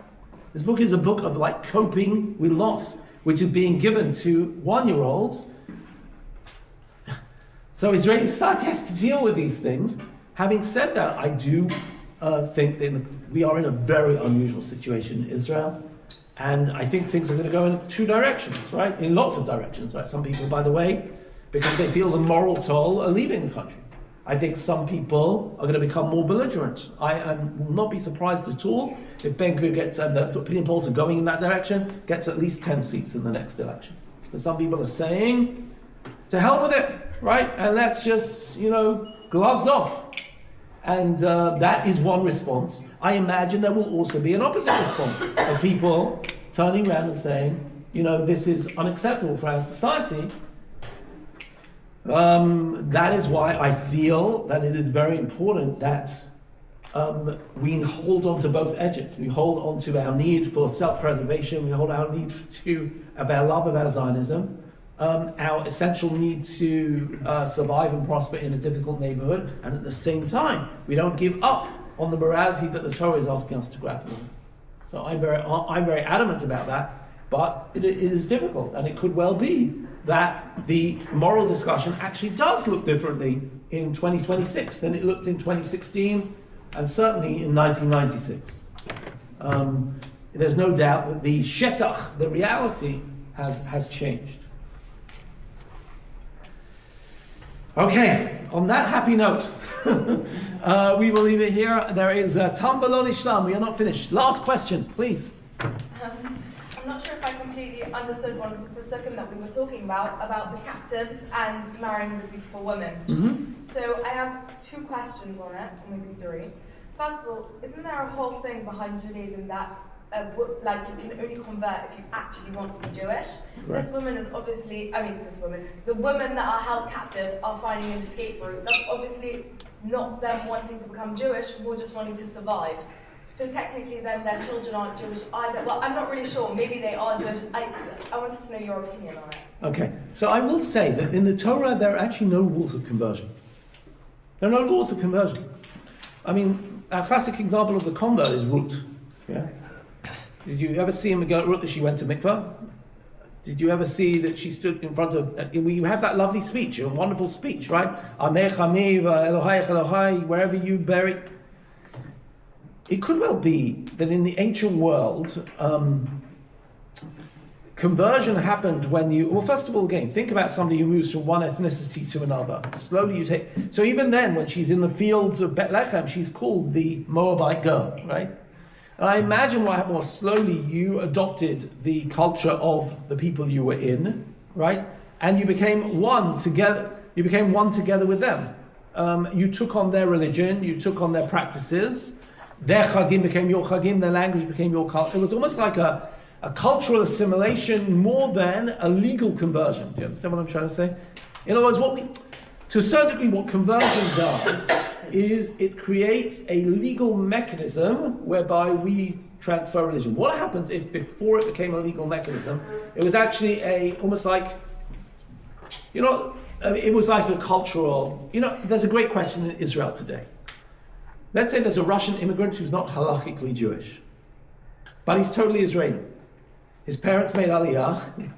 This book is a book of coping with loss, which is being given to 1-year-olds. So Israeli society has to deal with these things. Having said that, I do think that we are in a very unusual situation in Israel. And I think things are going to go in 2 directions, right? In lots of directions, right? Some people, by the way, because they feel the moral toll, are leaving the country. I think some people are going to become more belligerent. I will not be surprised at all if Ben Gvir gets, and the opinion polls are going in that direction, gets at least 10 seats in the next election. Because some people are saying, to hell with it, right? And that's just, gloves off. And that is one response. I imagine there will also be an opposite response of people turning around and saying, this is unacceptable for our society. That is why I feel that it is very important that we hold on to both edges. We hold on to our need for self-preservation. We hold our need of our love of our Zionism, our essential need to survive and prosper in a difficult neighborhood, and at the same time, we don't give up on the morality that the Torah is asking us to grapple with. So I'm very adamant about that. But it is difficult, and it could well be that the moral discussion actually does look differently in 2026 than it looked in 2016, and certainly in 1996. There's no doubt that the shetach, the reality, has changed. Okay, on that happy note, we will leave it here. There is Tam V'lo Nishlam. We are not finished. Last question, please. I'm not sure if I completely understood one of the second that we were talking about the captives and marrying the beautiful women. Mm-hmm. So I have 2 questions on it, or maybe 3. First of all, isn't there a whole thing behind Judaism that you can only convert if you actually want to be Jewish? Right. This woman is obviously, the women that are held captive are finding an escape route. That's obviously not them wanting to become Jewish, more just wanting to survive. So technically then their children aren't Jewish either. Well, I'm not really sure. Maybe they are Jewish. I wanted to know your opinion on it. Okay, so I will say that in the Torah there are actually no rules of conversion. There are no laws of conversion. Our classic example of the convert is Ruth. Yeah? Did you ever see him go, Ruth, that she went to mikveh? Did you ever see that she stood in front of, you have that lovely speech, a wonderful speech, right? Amech Ami, Elohai, Elohai, wherever you bury. It could well be that in the ancient world, conversion happened when first of all, again, think about somebody who moves from one ethnicity to another. Slowly so even then, when she's in the fields of Bethlehem, she's called the Moabite girl, right? And I imagine what happened was slowly you adopted the culture of the people you were in, right? And you became one together with them. You took on their religion, you took on their practices. Their chagim became your chagim, their language became your culture. It was almost like a cultural assimilation more than a legal conversion. Do you understand what I'm trying to say? In other words, to a certain degree, what conversion does is it creates a legal mechanism whereby we transfer religion. What happens if before it became a legal mechanism, it was actually almost like, it was like a cultural, there's a great question in Israel today. Let's say there's a Russian immigrant who's not halakhically Jewish, but he's totally Israeli. His parents made Aliyah.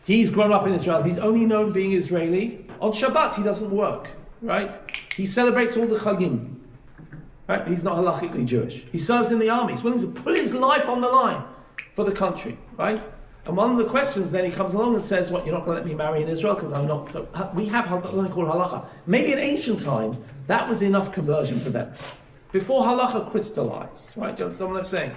He's grown up in Israel. He's only known being Israeli. On Shabbat, he doesn't work, right? He celebrates all the Chagim, right? He's not halakhically Jewish. He serves in the army. He's willing to put his life on the line for the country, right? And one of the questions then he comes along and says, you're not going to let me marry in Israel because I'm not. So we have something called halacha. Maybe in ancient times, that was enough conversion for them. Before halacha crystallized, right? Do you understand what I'm saying?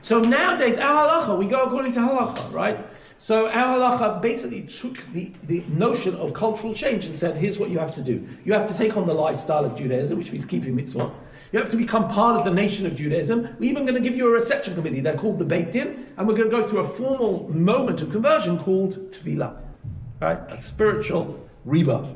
So nowadays, our halacha, we go according to halacha, right? So our halacha basically took the notion of cultural change and said, here's what you have to do. You have to take on the lifestyle of Judaism, which means keeping mitzvah. You have to become part of the nation of Judaism. We're even going to give you a reception committee. They're called the Beit Din, and we're going to go through a formal moment of conversion called Tevilah, right? A spiritual rebirth.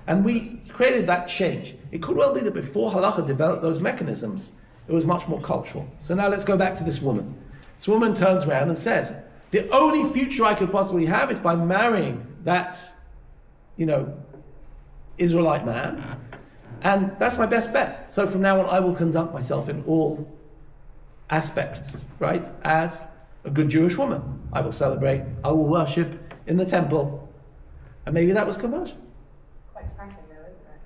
And we created that change. It could well be that before halacha developed those mechanisms, it was much more cultural. So now let's go back to this woman. This woman turns around and says, the only future I could possibly have is by marrying that, Israelite man. And that's my best bet. So from now on, I will conduct myself in all aspects, right? As a good Jewish woman. I will celebrate, I will worship in the temple. And maybe that was conversion. Quite depressing though, isn't it?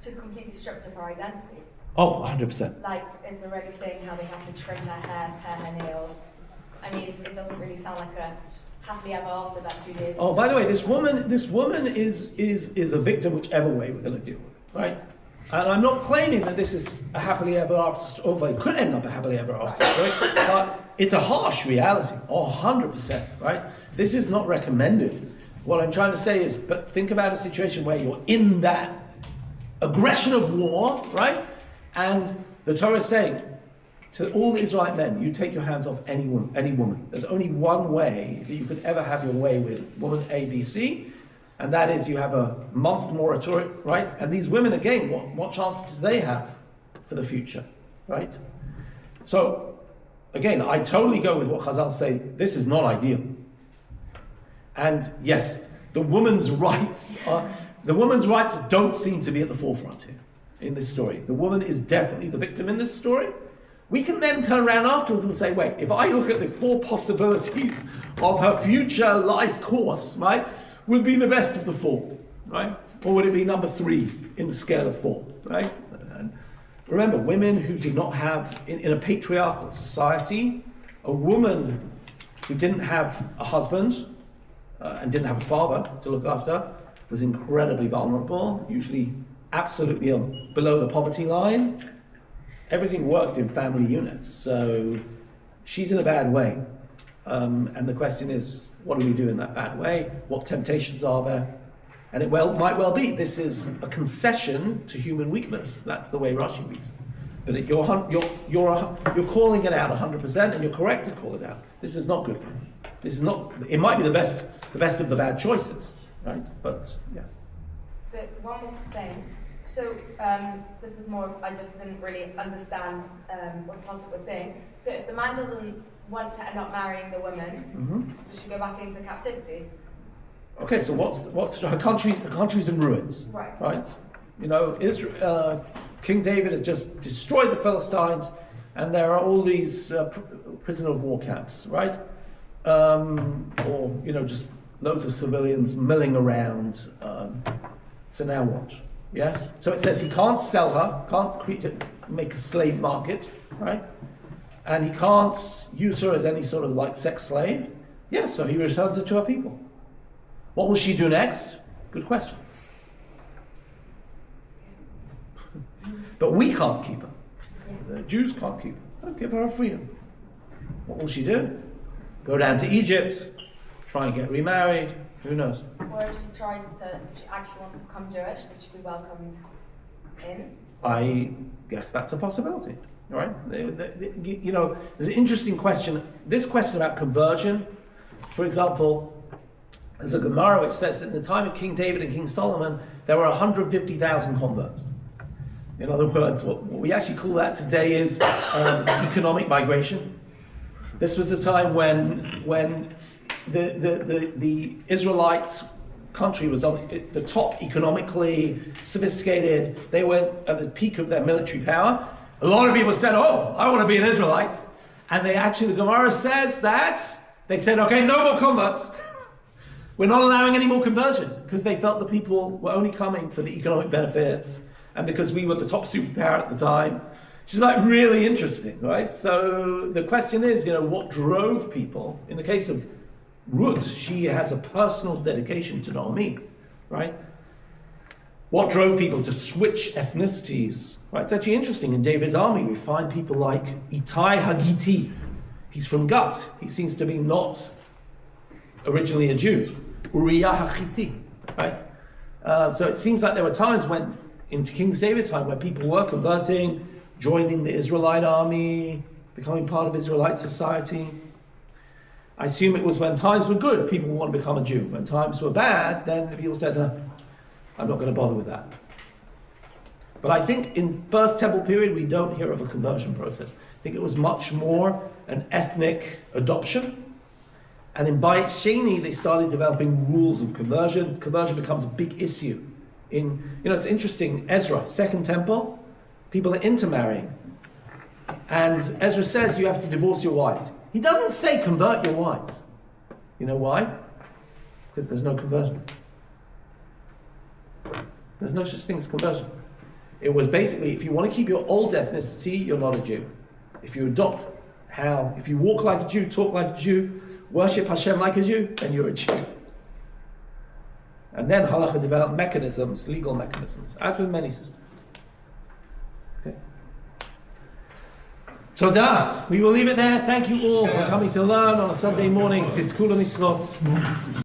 She's completely stripped of her identity. Oh, 100%. Like, it's already saying how they have to trim her hair, pare her nails. It doesn't really sound like a happily ever after that Judaism. Oh, by the way, this woman is a victim whichever way we're going to deal with it. right? And I'm not claiming that this is a happily ever after, although it could end up a happily ever after story, but it's a harsh reality, 100%, right? This is not recommended. What I'm trying to say is, but think about a situation where you're in that aggression of war, right? And the Torah is saying to all the Israelite men, you take your hands off any woman. There's only one way that you could ever have your way with woman A, B, C, and that is you have a month moratorium, right? And these women, again, what chances do they have for the future, right? So, again, I totally go with what Chazal say, this is not ideal. And yes, the woman's rights don't seem to be at the forefront here in this story. The woman is definitely the victim in this story. We can then turn around afterwards and say, wait, if I look at the 4 possibilities of her future life course, right, would be the best of the 4, right? Or would it be number 3 in the scale of 4, right? And remember, women who did not have, in a patriarchal society, a woman who didn't have a husband and didn't have a father to look after was incredibly vulnerable, usually absolutely below the poverty line. Everything worked in family units, so she's in a bad way. And the question is, what do we do in that bad way? What temptations are there? And it might well be this is a concession to human weakness. That's the way Rashi reads it. But you're calling it out 100%, and you're correct to call it out. This is not good for me. This is not. It might be the best of the bad choices, right? But yes. So one more thing. So this is more. I just didn't really understand what the Pasuk was saying. So if the man doesn't want to end up marrying the woman, does she go back into captivity? Okay, so what's her country's in ruins, right? You know, Israel, King David has just destroyed the Philistines, and there are all these prisoner of war camps, right? Or just loads of civilians milling around. So now what? Yes. So it says he can't sell her, can't make a slave market, right? And he can't use her as any sort of like sex slave. Yeah. So he returns her to her people. What will she do next? Good question. But we can't keep her. The Jews can't keep her. Don't give her freedom. What will she do? Go down to Egypt, try and get remarried. Who knows? Or if she actually wants to become Jewish, would she be welcomed in? I guess that's a possibility, right? There's an interesting question. This question about conversion, for example, there's a Gemara which says that in the time of King David and King Solomon, there were 150,000 converts. In other words, what we actually call that today is economic migration. This was a time when the Israelite country was on the top economically, sophisticated. They were at the peak of their military power. A lot of people said, oh, I want to be an Israelite. And the Gemara says that they said, okay, no more converts. We're not allowing any more conversion, because they felt the people were only coming for the economic benefits, and because we were the top superpower at the time. Which is like really interesting, right? So the question is, what drove people? In the case of Ruth, she has a personal dedication to Naomi, right? What drove people to switch ethnicities? Right? It's actually interesting. In David's army, we find people like Itai Hagiti. He's from Gat. He seems to be not originally a Jew. Uriah Hachiti, right? So it seems like there were times when, in King David's time, when people were converting, joining the Israelite army, becoming part of Israelite society. I assume it was when times were good, people would want to become a Jew. When times were bad, then the people said, I'm not going to bother with that. But I think in First Temple period, we don't hear of a conversion process. I think it was much more an ethnic adoption. And in Bayit Sheni, they started developing rules of conversion. Conversion becomes a big issue. It's interesting, Ezra, Second Temple, people are intermarrying. And Ezra says you have to divorce your wives. He doesn't say convert your wives. You know why? Because there's no conversion. There's no such thing as conversion. It was basically, if you want to keep your old ethnicity, you're not a Jew. If you if you walk like a Jew, talk like a Jew, worship Hashem like a Jew, then you're a Jew. And then halacha developed mechanisms, legal mechanisms, as with many systems. Okay. So we will leave it there. Thank you all for coming to learn on a Sunday morning. Tis kula mitzvot.